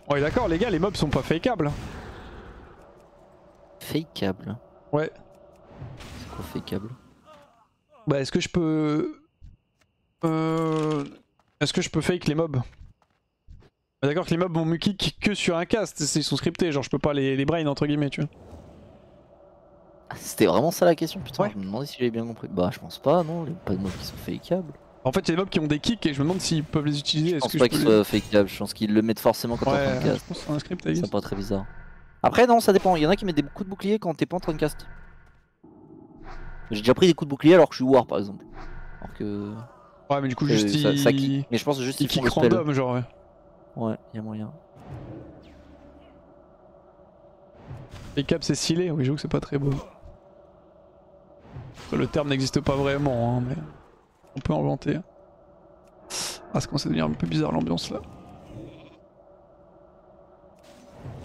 Ouais d'accord les gars, les mobs sont pas fakeables. Fakeable? Ouais. C'est quoi fakeable? Bah est-ce que je peux... Est-ce que je peux fake les mobs? Bah, d'accord que les mobs vont me kick que sur un cast, ils sont scriptés, genre je peux pas les brain entre guillemets tu vois. C'était vraiment ça la question, putain, Ouais. je me demandais si j'avais bien compris. Bah je pense pas, non, il y a pas de mobs qui sont fakeables. En fait il y a des mobs qui ont des kicks et je me demande s'ils peuvent les utiliser. Je pense pas qu'ils soient fakeables, je pense qu'ils le mettent forcément quand t'es en train de cast. Je pense que c'est un script, c'est pas très bizarre. Après non, ça dépend, il y en a qui mettent des coups de bouclier quand t'es pas en train de cast. J'ai déjà pris des coups de bouclier alors que je suis war par exemple. Alors que... Ouais mais du coup juste ça kick. Mais je pense que juste ils font kick le spell. random genre ouais. Ouais, y'a moyen. Les caps c'est stylé, oui j'avoue que c'est pas très beau. Le terme n'existe pas vraiment hein, mais on peut inventer. Ah ça commence à devenir un peu bizarre l'ambiance là.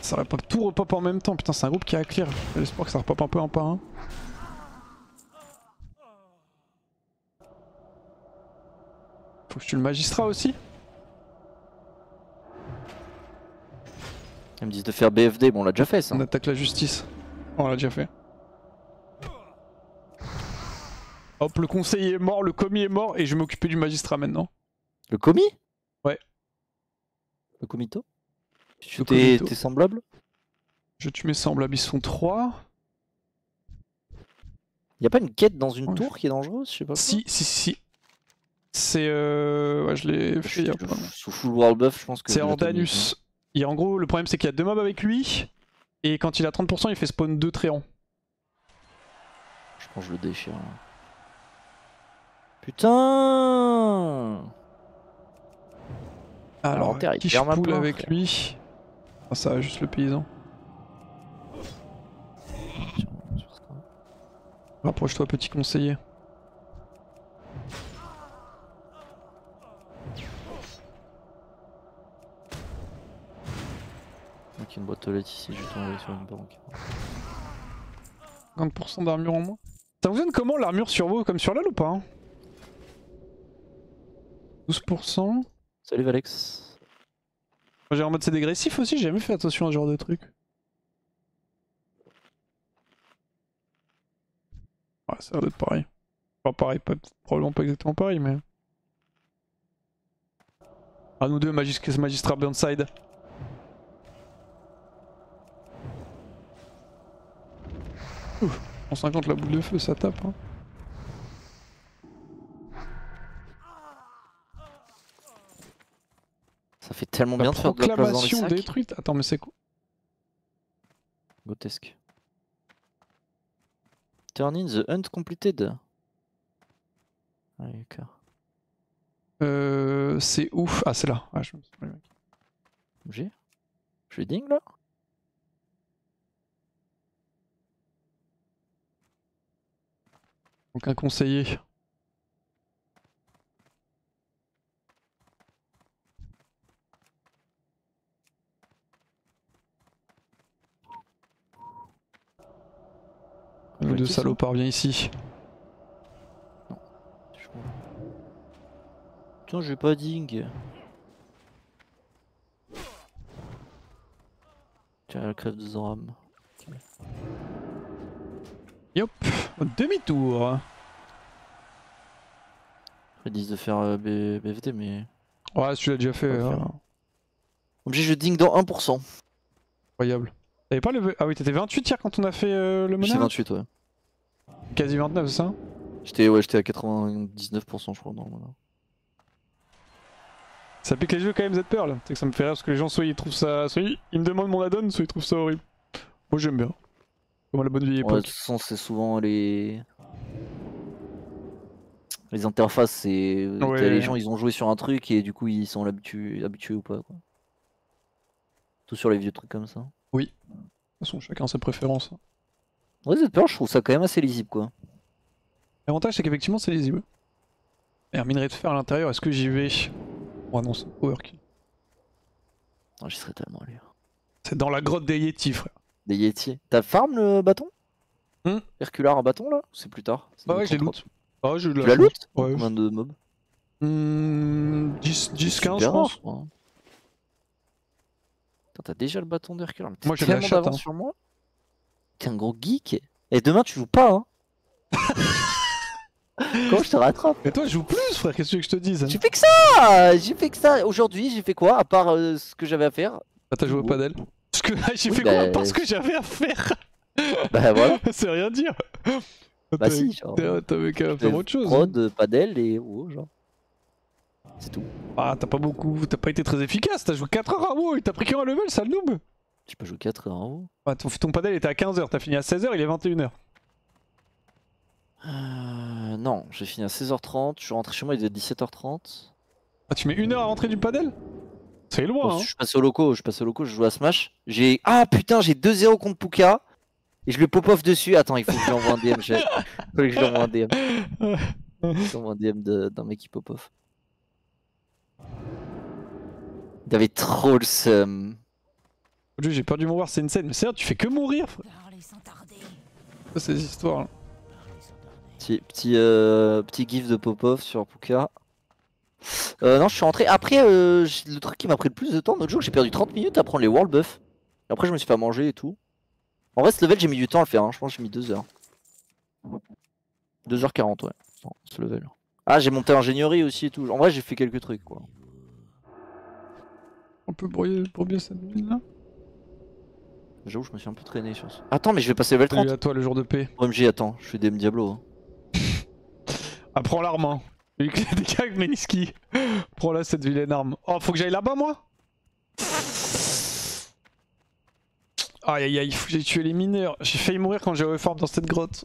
Ça repop, tout repop en même temps, putain c'est un groupe qui a à clear. J'ai l'espoir que ça repop un peu un par un. Faut que je tue le magistrat aussi. Ils me disent de faire BFD, bon on l'a déjà fait ça. On attaque la justice. On l'a déjà fait. Hop, le conseiller est mort, le commis est mort et je vais m'occuper du magistrat maintenant. Le commis? Ouais. Le comito? Le comito. T'es semblable? Je tue mes semblables, ils sont 3. Y'a pas une quête dans une tour qui est dangereuse? Je sais pas. Si. C'est ouais, je l'ai fait il y a pas longtemps. Sous full world buff, je pense que. C'est Ordanus. Et en gros, le problème c'est qu'il y a 2 mobs avec lui. Et quand il a 30%, il fait spawn 2 tréants. Je pense que je le déchire. Putain! Alors, qui je poule avec lui? Ah, ça, juste le paysan. Rapproche-toi, petit conseiller. Ok, une boîte aux lettres ici, je vais tomber sur une banque. 50% d'armure en moins. Ça fonctionne comment l'armure sur vous, comme sur LoL ou pas hein? 12%. Salut Valex. J'ai en mode c'est dégressif aussi, j'ai jamais fait attention à ce genre de truc. Ouais, ça a l'air d'être pareil. Pas pareil, probablement pas exactement pareil, mais... Ah, nous deux, magistrat Burnside. Ouf, 150 la boule de feu, ça tape. Hein. Ça fait tellement bien de faire de la place dans les sacs. Détruite. Attends, mais c'est quoi? Grotesque. Turn in the hunt completed. Ah, d'accord. C'est ouf. Ah, c'est là. Ah, je me suis pas mec. J'ai? Je suis ding là? Donc un conseiller. Nous deux salopards, viens ici. Non. Putain, j'ai pas ding. Tiens, la crève de Zoram. Okay. Yop, demi-tour. Ils disent de faire BFD, mais. Ouais, tu l'as déjà fait. Objet, je ding dans 1%. Incroyable. T'avais pas levé. Ah oui, t'étais 28 hier quand on a fait le J'étais meneur. 28, ouais. Quasi 29, c'est ça? J'étais à 99%, je crois, dans le meneur. Ça pique les yeux quand même, Z-Pearl. C'est que ça me fait rire parce que les gens, soit ils trouvent ça. Soit ils me demandent mon add-on, soit ils trouvent ça horrible. Moi j'aime bien. Comme à la bonne vieille Ouais, de époque. toute façon, c'est souvent les interfaces, c'est Ouais. les gens ils ont joué sur un truc et du coup ils sont habitués ou pas quoi. Tout sur les vieux trucs comme ça. Oui. De toute façon, chacun ses préférences. Ouais, cette peur, je trouve ça quand même assez lisible quoi. L'avantage c'est qu'effectivement c'est lisible. Et un minerai de fer à l'intérieur, est-ce que j'y vais? Oh non, c'est overkill. Oh, j'y serais tellement allé. C'est dans la grotte des Yeti, frère. Des Yeti. T'as farm le bâton? Hercular à bâton là? C'est plus tard. Ah ouais, je l'ai loot. Ah, j'ai eu de Tu l'as loot? Ouais. Combien de mobs? 10, 15 je pense. T'as déjà le bâton d'Hercular. Moi j'ai tellement la chatte. d'avance sur moi. T'es un gros geek. Et demain tu joues pas hein. Comment je te rattrape? Et toi je joue plus frère, qu'est-ce que tu veux que je te dise? J'ai fait que ça! J'ai fait que ça! Aujourd'hui j'ai fait quoi? À part ce que j'avais à faire. Ah t'as joué au padel? Parce que là j'ai Oui, fait quoi? Parce que j'avais à faire. Bah voilà. C'est rien dire. Bah si, genre. T'avais qu'à faire autre chose. Prod, padel et WoW genre. C'est tout. Ah t'as pas été très efficace, t'as joué 4 heures à WoW et t'as pris qu'un level, sale noob. Tu peux jouer 4 heures en WoW. Ah, ton padel était à 15h, t'as fini à 16h, il est 21h. Non, j'ai fini à 16h30, je suis rentré chez moi, il était 17h30. Ah tu mets 1 heure à rentrer du padel? C'est loin hein. Je suis passé au loco, je joue à Smash. Ah putain, j'ai 2-0 contre Puka. Et je le pop-off dessus. Attends, il faut que j'envoie un DM. Il faut que je lui envoie un DM. J'envoie un DM d'un mec qui pop-off. Il avait trop le seum. J'ai perdu mon war, c'est insane. Mais c'est vrai, tu fais que mourir. Parlez sans tarder. Ça, ces histoires là. Petit gif de pop-off sur Puka. Non, je suis rentré. Après, le truc qui m'a pris le plus de temps, l'autre jour, j'ai perdu 30 minutes à prendre les world buffs. Et après, je me suis fait à manger et tout. En vrai, ce level, j'ai mis du temps à le faire. Hein. Je pense que j'ai mis 2 heures. 2h40, ouais. Ce level. Ah, j'ai monté ingénierie aussi et tout. En vrai, j'ai fait quelques trucs, quoi. On peut brouiller cette ville là. J'avoue, je me suis un peu traîné sur ça. Attends, mais je vais passer level 30. Salut à toi le jour de paix. OMG, attends, je fais DM Diablo. Hein. Apprends l'arme hein. Lui qui a des gars avec Meniski. Prends là cette vilaine arme. Oh, faut que j'aille là-bas moi. Aïe aïe aïe, faut que j'aille tuer les mineurs. J'ai failli mourir quand j'ai reform dans cette grotte.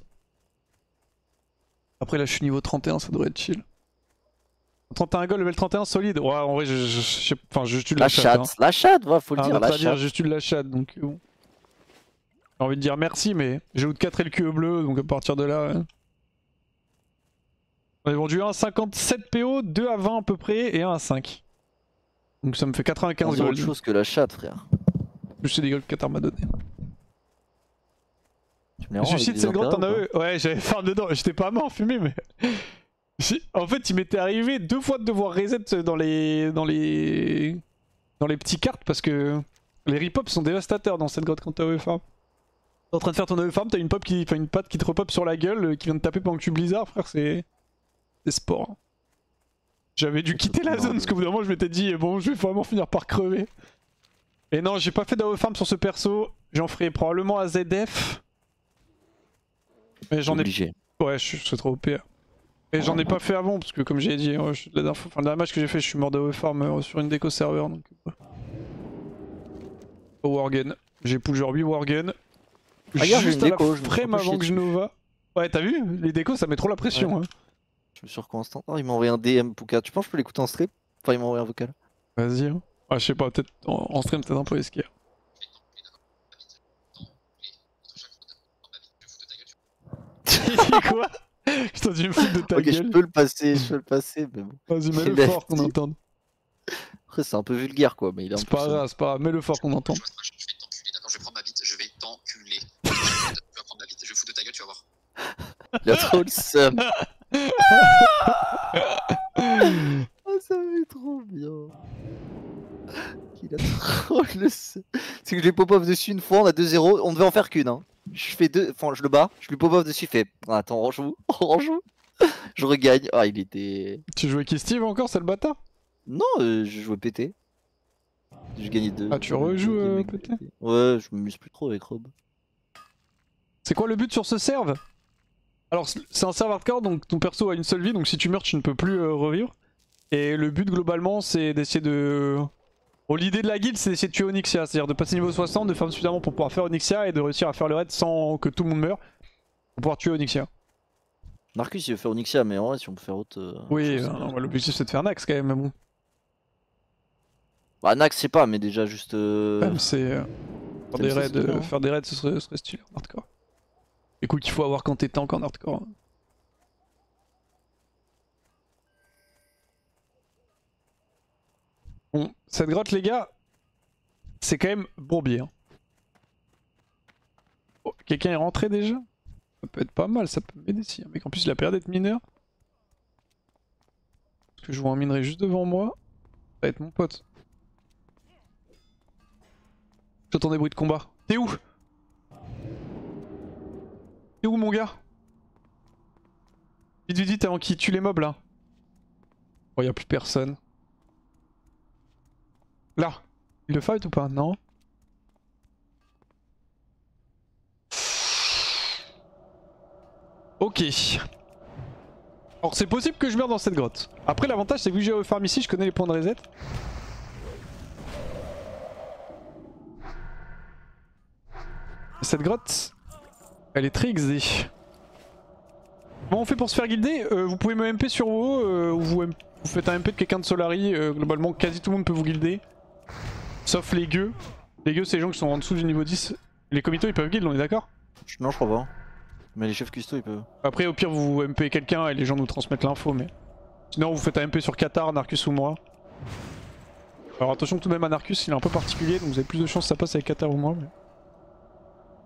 Après là je suis niveau 31, ça devrait être chill. 31 gold, level 31 solide. Ouais en vrai je tue de la chatte. Hein. La chatte, ouais, faut le dire, la chatte. Je tue de la chatte donc bon. J'ai envie de dire merci mais j'ai out 4 LQE bleu donc à partir de là... Ouais. On est vendu 1 à 57 PO, 2 à 20 à peu près et 1 à 5. Donc ça me fait 95 gold. gold. Autre chose que la chatte frère. Plus c'est des golds que Qatar m'a donné. Suicide cette grotte en AE. Ouais j'avais farm dedans, j'étais pas mort fumé mais... En fait il m'était arrivé 2 fois de devoir reset dans les petits cartes parce que les ripops sont dévastateurs dans cette grotte quand t'as AE farm. T'es en train de faire ton AE farm, t'as une patte qui te repop sur la gueule qui vient de taper pendant que tu blizzard frère, c'est sport. J'avais dû quitter la zone parce qu'au bout d'un moment je m'étais dit bon je vais vraiment finir par crever. Et non j'ai pas fait d'AE farm sur ce perso, j'en ferai probablement à ZF. Mais j'en ai... Ouais je suis trop OP. Et j'en ai pas fait avant parce que comme j'ai dit, la dernière match que j'ai fait je suis mort d'AE farm sur une déco serveur donc... Au Worgen, j'ai pull genre 8 Worgen. Juste à la frame avant que je Nova. Ouais t'as vu, les décos ça met trop la pression. Ouais. Hein. Je me suis recon instant. Oh, il m'a envoyé un DM Puka, tu penses que je peux l'écouter en stream? Enfin il m'a envoyé un vocal. Vas-y hein. Ah je sais pas, peut-être en stream peut-être un peu risqué. Quoi? Putain, tu me fous de ta gueule. Je peux le passer, mais bon. Vas-y, mets-le fort qu'on entende. Après, c'est un peu vulgaire quoi, mais il est c'est pas grave, mets-le fort qu'on entende. Je vais t'enculer, d'accord, je vais prendre ma bite, je vais t'enculer. Tu vas prendre ma bite, je vais foutre de ta gueule, tu vas voir. Il a trop le seum. Oh, ça va être trop bien. Il a trop le seum. C'est que je l'ai pop-off dessus une fois, on a 2-0, on devait en faire qu'une. Hein. Je fais deux, enfin je le bats, je lui pop-off dessus, il fait attends, on rejoue. Je regagne. Ah, il était. Tu jouais qui Steve encore, c'est le bâtard? Non, je jouais PT. J'ai gagné 2. Ah, tu rejoues PT? Ouais, je m'amuse plus trop avec Rob. C'est quoi le but sur ce serve? Alors c'est un serve hardcore, donc ton perso a une seule vie, donc si tu meurs tu ne peux plus revivre. Et le but globalement c'est d'essayer de... Bon, l'idée de la guilde c'est d'essayer de tuer Onyxia, c'est-à-dire de passer niveau 60, de faire suffisamment pour pouvoir faire Onyxia et de réussir à faire le raid sans que tout le monde meure. Pour pouvoir tuer Onyxia. Marcus il veut faire Onyxia, mais en vrai si on peut faire autre... Oui, l'objectif c'est de faire Nax quand même, mais bon. Bah Nax c'est pas, mais déjà juste... C'est... faire des raids ce serait stylé en hardcore. Écoute qu'il faut avoir quand t'es tank en hardcore. Bon, cette grotte les gars, c'est quand même bourbier. Hein. Oh, quelqu'un est rentré déjà? Ça peut être pas mal, ça peut m'aider si un mec en plus il a peur d'être mineur. Parce que je vois un minerai juste devant moi. Ça va être mon pote. J'entends des bruits de combat. T'es où? T'es où mon gars? Vite vite vite avant qu'il tue les mobs là. Oh y'a plus personne. Là. Il le fight ou pas? Non. Ok. Alors c'est possible que je meure dans cette grotte. Après l'avantage c'est que vu que j'ai farm ici, je connais les points de reset. Cette grotte, elle est très XD. Comment on fait pour se faire guilder? Vous pouvez me MP sur WoW, ou vous faites un MP de quelqu'un de Solari, globalement quasi tout le monde peut vous guilder. Sauf les gueux. Les gueux c'est les gens qui sont en dessous du niveau 10. Les comitos ils peuvent guild, on est d'accord? Non je crois pas. Mais les chefs custo ils peuvent. Après au pire vous MP quelqu'un et les gens nous transmettent l'info mais... Sinon vous faites un MP sur Qatar, Narcus ou moi. Alors attention tout de même à Narcus il est un peu particulier donc vous avez plus de chance que ça passe avec Qatar ou moi. Mais...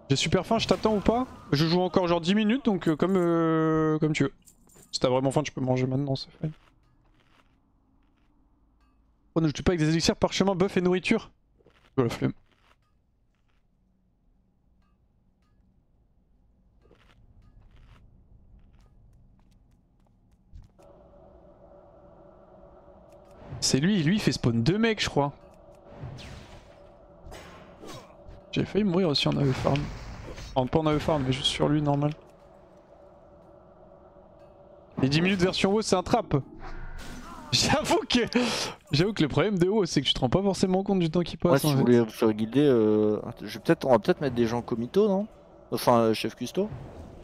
J'ai super faim, je t'attends ou pas? Je joue encore genre 10 minutes donc comme tu veux. Si t'as vraiment faim tu peux manger maintenant, c'est fine. Oh ne joue pas avec des élixirs, parchemin, buff et nourriture. Oh la flemme. C'est lui il fait spawn 2 mecs je crois. J'ai failli mourir aussi en AE farm. Enfin pas en AE farm mais juste sur lui normal. Les 10 minutes version WoW c'est un trap. J'avoue que le problème de WoW c'est que tu te rends pas forcément compte du temps qui passe. Ouais si vous voulez vous faire guider, on va peut-être mettre des gens comito non? Enfin chef custo.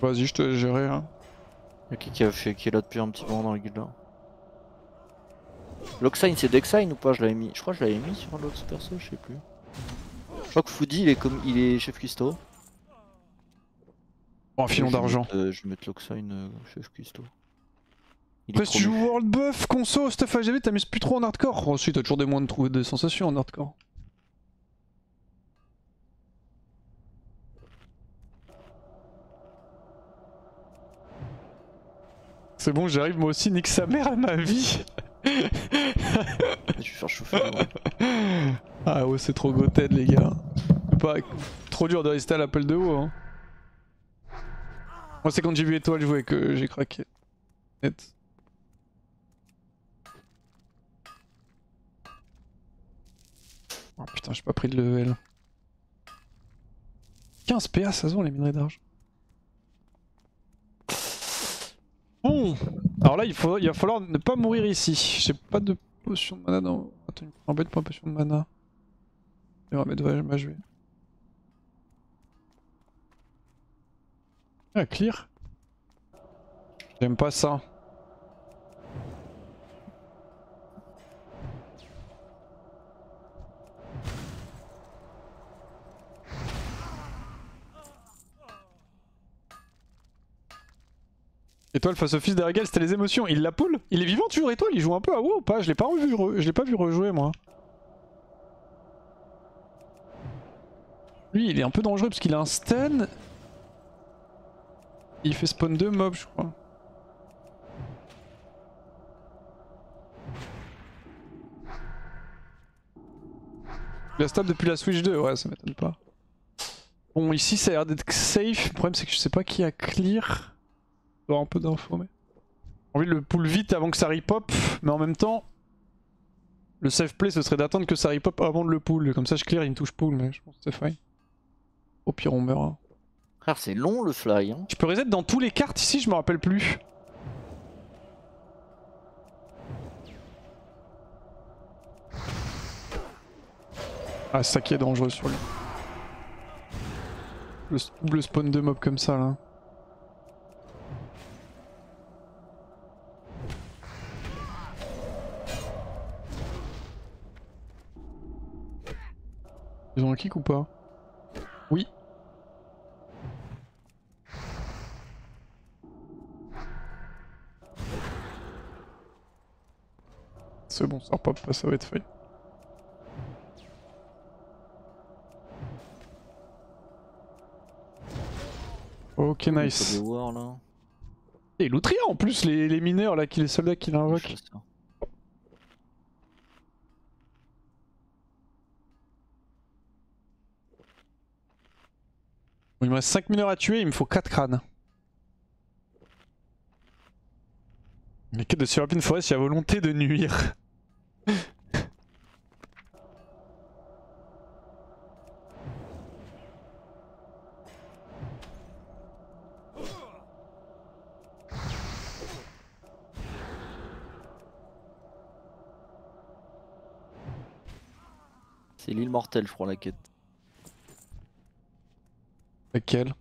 Vas-y je te laisse gérer hein. Y'a qui est là depuis un petit moment dans la guilde là. Loxine c'est Dexine ou pas? Je crois que je l'avais mis sur l'autre perso, je sais plus. Je crois que Foody il est chef custo. Bon un filon d'argent. Je vais mettre Loxine chef custo. Après si tu joues World Buff, conso, stuff AGV, t'amuses plus trop en hardcore. Oh si t'as toujours des moyens de trouver des sensations en hardcore. C'est bon j'arrive moi aussi, nique sa mère à ma vie. Je vais faire chauffer. Ah ouais c'est trop goted les gars. C'est pas trop dur de rester à l'appel de haut hein. Moi c'est quand j'ai vu Étoile jouer que j'ai craqué. Net. Oh putain j'ai pas pris de level. 15 PA ça se vend les minerais d'argent. Bon, alors là il va falloir ne pas mourir ici. J'ai pas de potion de mana dans... Attends, il me embête pas potion de mana. Et on va mettre ma jouer. Ah, clear. J'aime pas ça. Étoile face au fils d'Aregal, c'était les émotions. Il la pull? Il est vivant toujours Étoile? Il joue un peu à WoW ou pas? Je l'ai pas vu rejouer moi. Lui il est un peu dangereux parce qu'il a un stun. Il fait spawn 2 mobs je crois. Il a stab depuis la Switch 2, ouais ça m'étonne pas. Bon ici ça a l'air d'être safe, le problème c'est que je sais pas qui a clear. Il doit avoir un peu d'infos mais... envie de le pull vite avant que ça repop, mais en même temps, le safe play ce serait d'attendre que ça repop avant de le pull. Comme ça je clear, il me touche pull, mais je pense que c'est fine. Au pire on meurt. Hein. Frère, c'est long le fly. Hein. Tu peux reset dans tous les cartes ici, je me rappelle plus. Ah, c'est ça qui est dangereux sur lui. Le double spawn de mob comme ça là. Ils ont un kick ou pas? Oui. C'est bon, ça repop pas, ça va être fait. Ok, nice. Et il loot rien en plus, les mineurs là, les soldats qui l'invoquent. Bon, il me reste 5 mineurs à tuer, il me faut 4 crânes. Les quêtes de Syrupine Forest, il y a volonté de nuire. C'est l'île mortelle, je crois, la quête. Laquelle?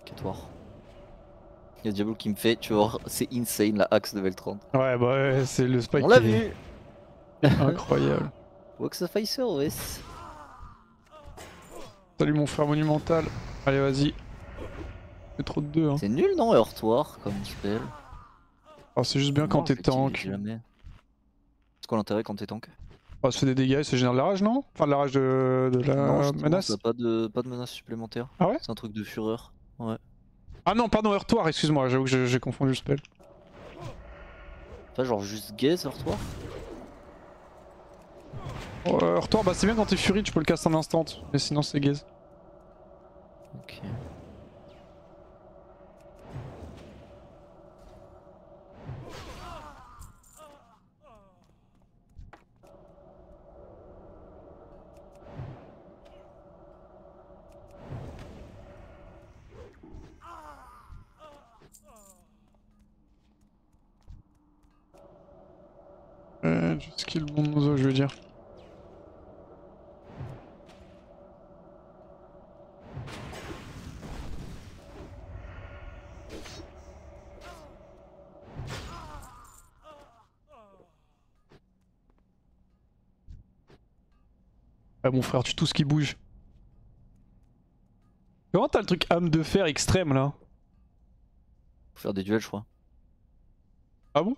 Quêtoire. Il y a Diablo qui me fait, tu vois, c'est insane la axe level 30. Ouais, bah ouais, c'est le spike. On l'a qui est vu. Incroyable. Waxaficer, wesh. Salut mon frère monumental. Allez, vas-y. C'est trop de 2. Hein. C'est nul, non, Heurtoir, comme spell. Oh, c'est juste bien quand t'es tank. C'est quoi l'intérêt quand t'es tank? Oh, ça fait des dégâts, ça génère de la rage, non? Enfin, de la rage de la Non, menace. ça a pas de menace supplémentaire. Ah ouais? C'est un truc de fureur. Ouais. Ah non, pardon, Heurtoir, excuse-moi, j'avoue que j'ai confondu le spell. Pas genre juste gaze, Heurtoir? Heurtoir, bah c'est bien quand t'es Fury, tu peux le cast en instant, mais sinon c'est gaze. Ok. Du skill bon nozo, je veux dire. Ah mon frère, tu tout ce qui bouge. Comment t'as le truc âme de fer extrême là? Faut faire des duels, je crois. Ah bon?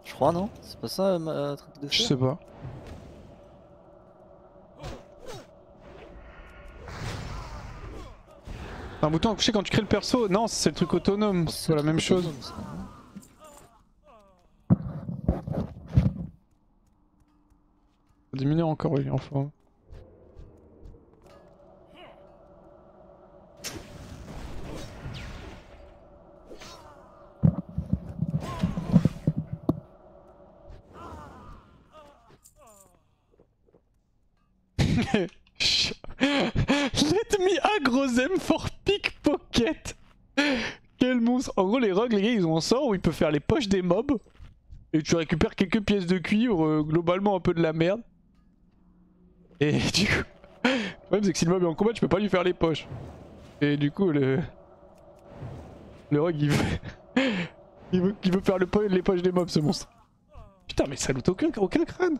Je crois, non? C'est pas ça, ma truc de fer? Je sais pas. Un bouton à coucher quand tu crées le perso? Non, c'est le truc autonome, c'est pas la même chose. Ça. Des mineurs encore, oui, enfin. Let me aggro them for pickpocket. Quel monstre. En gros les rogues les gars ils ont un sort où il peut faire les poches des mobs. Et tu récupères quelques pièces de cuivre, globalement un peu de la merde. Et du coup... Le problème c'est que si le mob est en combat tu peux pas lui faire les poches. Et du coup le rogue il veut... il veut faire les poches des mobs ce monstre. Putain mais ça loot aucun crâne.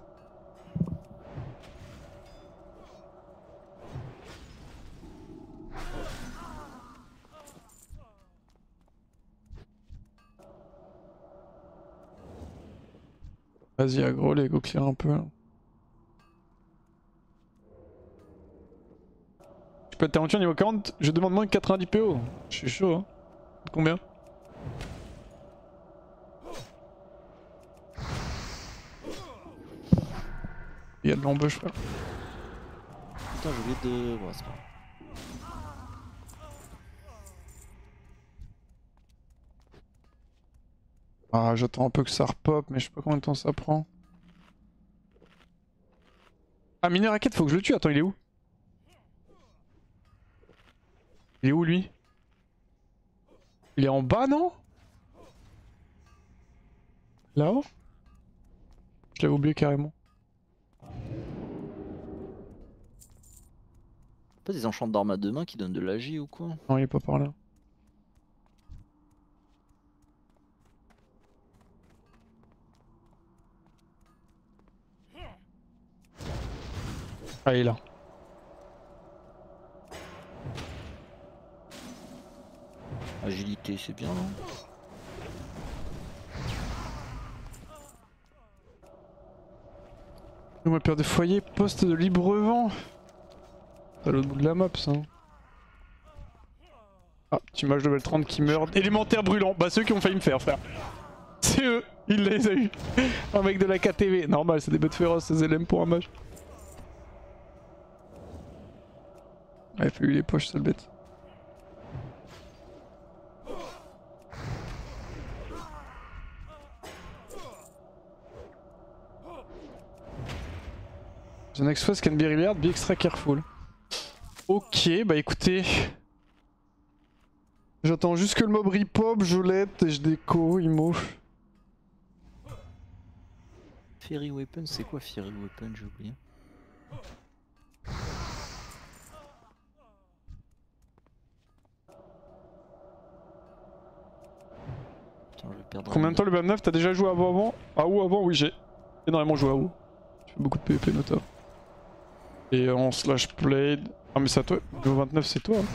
Vas-y aggro les go clear un peu là. Tu peux être talentueux niveau 40, je demande moins que 90 PO. Je suis chaud hein. Combien? Il y a de l'embûche frère. Putain, j'ai oublié de. Ouais, c'est pas grave. Ah j'attends un peu que ça repop mais je sais pas combien de temps ça prend. Ah mini raquette faut que je le tue, attends il est où? Il est où lui? Il est en bas non? Là-haut? Je l'avais oublié carrément. Pas des enchants d'armes à deux mains qui donnent de l'agi ou quoi? Non il est pas par là. Ah il est là. Agilité, c'est bien, non? Ma paire de foyer, poste de libre-vent. C'est à l'autre bout de la map ça. Ah, petite image level 30 qui meurt. Élémentaire brûlant, bah ceux qui ont failli me faire frère. C'est eux, il les a eu. Un mec de la KTV, normal c'est des bêtes féroces ces LM pour un mage. Ouais, il fait lui les poches sale bête. The next phase can be really hard, be extra careful. Ok, bah écoutez. J'attends juste que le mob repop, je l'aide et je déco, IMO. Fairy Weapon, c'est quoi Fairy Weapon? J'ai oublié. Putain, je vais perdre. Combien de temps le BAM9? T'as déjà joué avant? Ah ou avant? Oui, j'ai énormément joué à WoW. Je fais beaucoup de PvP notamment. Et en slash played. Ah mais c'est à toi, niveau 29 c'est toi. Hein.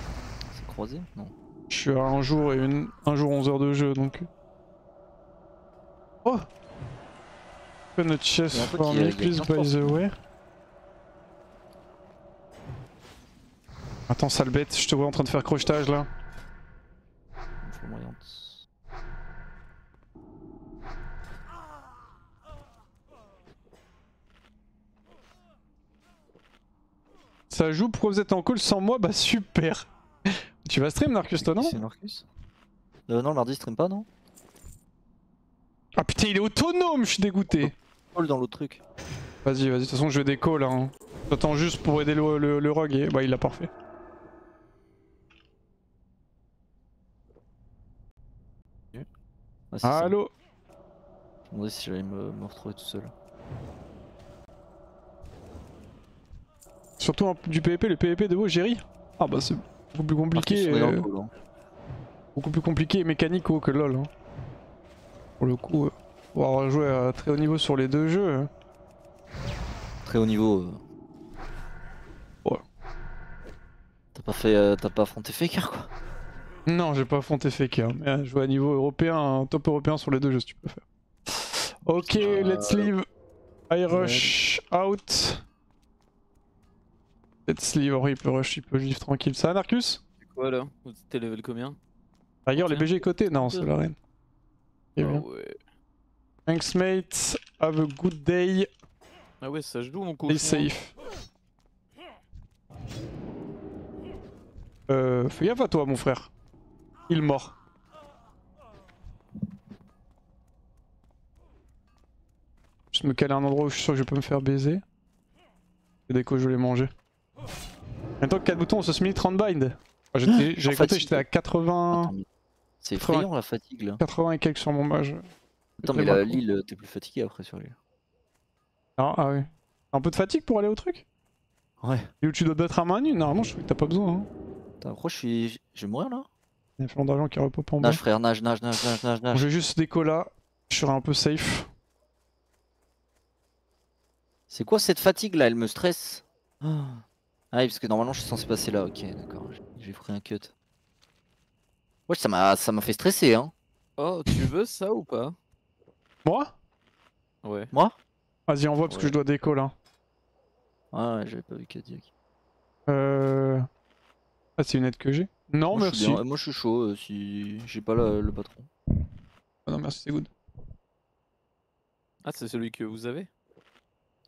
C'est croisé? Non. Je suis à un jour et un jour 11 heures de jeu donc. Oh! Open a chest for me please by the way. Attends sale bête, je te vois en train de faire crochetage là. Ça joue, pourquoi vous êtes en call sans moi? Bah super. Tu vas stream Narcus toi non? C'est Narcus? Non, le mardi stream pas non? Ah putain il est autonome, je suis dégoûté. Call dans l'autre truc. Vas-y, vas-y, de toute façon je vais déco là. Hein. J'attends juste pour aider le rogue et bah il l'a parfait. Ah, allô? Je me demandais si j'allais me retrouver tout seul. Surtout du PvP, le PvP de WoW, Jerry. Ah bah c'est beaucoup plus compliqué. Beaucoup plus compliqué et mécanique que LoL. Hein. Pour le coup, pour avoir joué à très haut niveau sur les deux jeux. Très haut niveau. Ouais. T'as pas affronté Faker quoi? Non, j'ai pas affronté Faker, mais jouer à niveau européen, top européen sur les deux jeux si tu peux faire. Ok, let's leave. I rush out. Let's leave, oh, il peut rush, il peut vivre tranquille. Ça va Narcus? C'est quoi là? T'es level combien? Regarde les BG côté? Non, c'est la reine. Ah ouais. Thanks mate, have a good day. Ah ouais, ça joue mon coup. Stay safe. Fais gaffe à toi mon frère. Il mort. Juste me caler un endroit où je suis sûr que je peux me faire baiser. Et dès que je vais les manger. En même temps que 4 boutons on se smith 30 bind. J'avais compté, j'étais à 80. C'est effrayant la fatigue là. 80 et quelques sur mon mage. Attends mais l'île, t'es plus fatigué après sur l'île. Ah oui. Un peu de fatigue pour aller au truc? Ouais. Et où tu dois te battre à main nue? Normalement je trouve que t'as pas besoin. Hein. Attends, pourquoi je vais mourir là? Il y a flanc d'argent qui repop en bas. Nage frère, nage. Bon, je vais juste déco là, je serai un peu safe. C'est quoi cette fatigue là? Elle me stresse. Ah oui, parce que normalement je suis censé passer là, ok d'accord, j'ai pris un cut. Ouais, ça m'a fait stresser hein. Oh, tu veux ça ou pas? Moi? Ouais. Moi? Vas-y envoie parce que je dois déco là. Ah ouais, j'avais pas vu Kadiak. Ah c'est une aide que j'ai? Non moi, merci. Moi je suis chaud si j'ai pas le patron. Ah non merci c'est good. Ah, c'est celui que vous avez?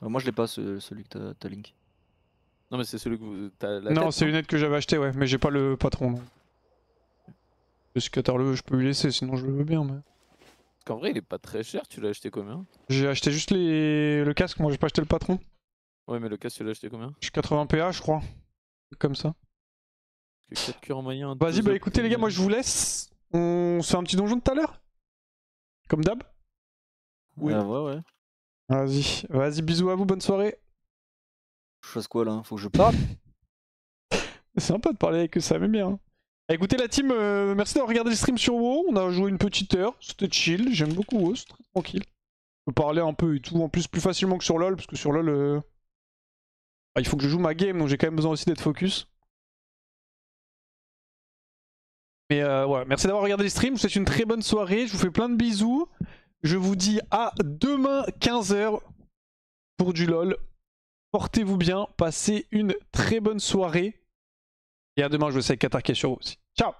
Moi je l'ai pas celui que t'as link. Non, mais c'est celui que t'as la Non, tête, c'est une aide que j'avais acheté, ouais, mais j'ai pas le patron. Non. Si Qatar le veut, je peux lui laisser, sinon je le veux bien. Mais... Parce qu'en vrai, il est pas très cher, tu l'as acheté combien? J'ai acheté juste le casque, moi j'ai pas acheté le patron. Ouais, mais le casque, tu l'as acheté combien? Je suis 80 PA, je crois. Comme ça. Que 4 cœurs moyens. Vas-y, bah écoutez les gars, moi je vous laisse. On se fait un petit donjon tout à l'heure? Comme d'hab? Oui. Ouais. Vas-y, bisous à vous, bonne soirée. Je fasse quoi là? Faut que je parle? C'est sympa de parler avec eux, ça m'aime bien. Hein. Écoutez la team, merci d'avoir regardé le stream sur WoW. On a joué une petite heure, c'était chill, j'aime beaucoup WoW, c'est très tranquille. On peut parler un peu et tout, en plus plus facilement que sur LoL, parce que sur LoL, il faut que je joue ma game, donc j'ai quand même besoin aussi d'être focus. Mais ouais, merci d'avoir regardé le stream, je vous souhaite une très bonne soirée, je vous fais plein de bisous. Je vous dis à demain 15h pour du LoL. Portez-vous bien, passez une très bonne soirée. Et à demain, je vais essayer de Qatar qui est sur vous aussi. Ciao!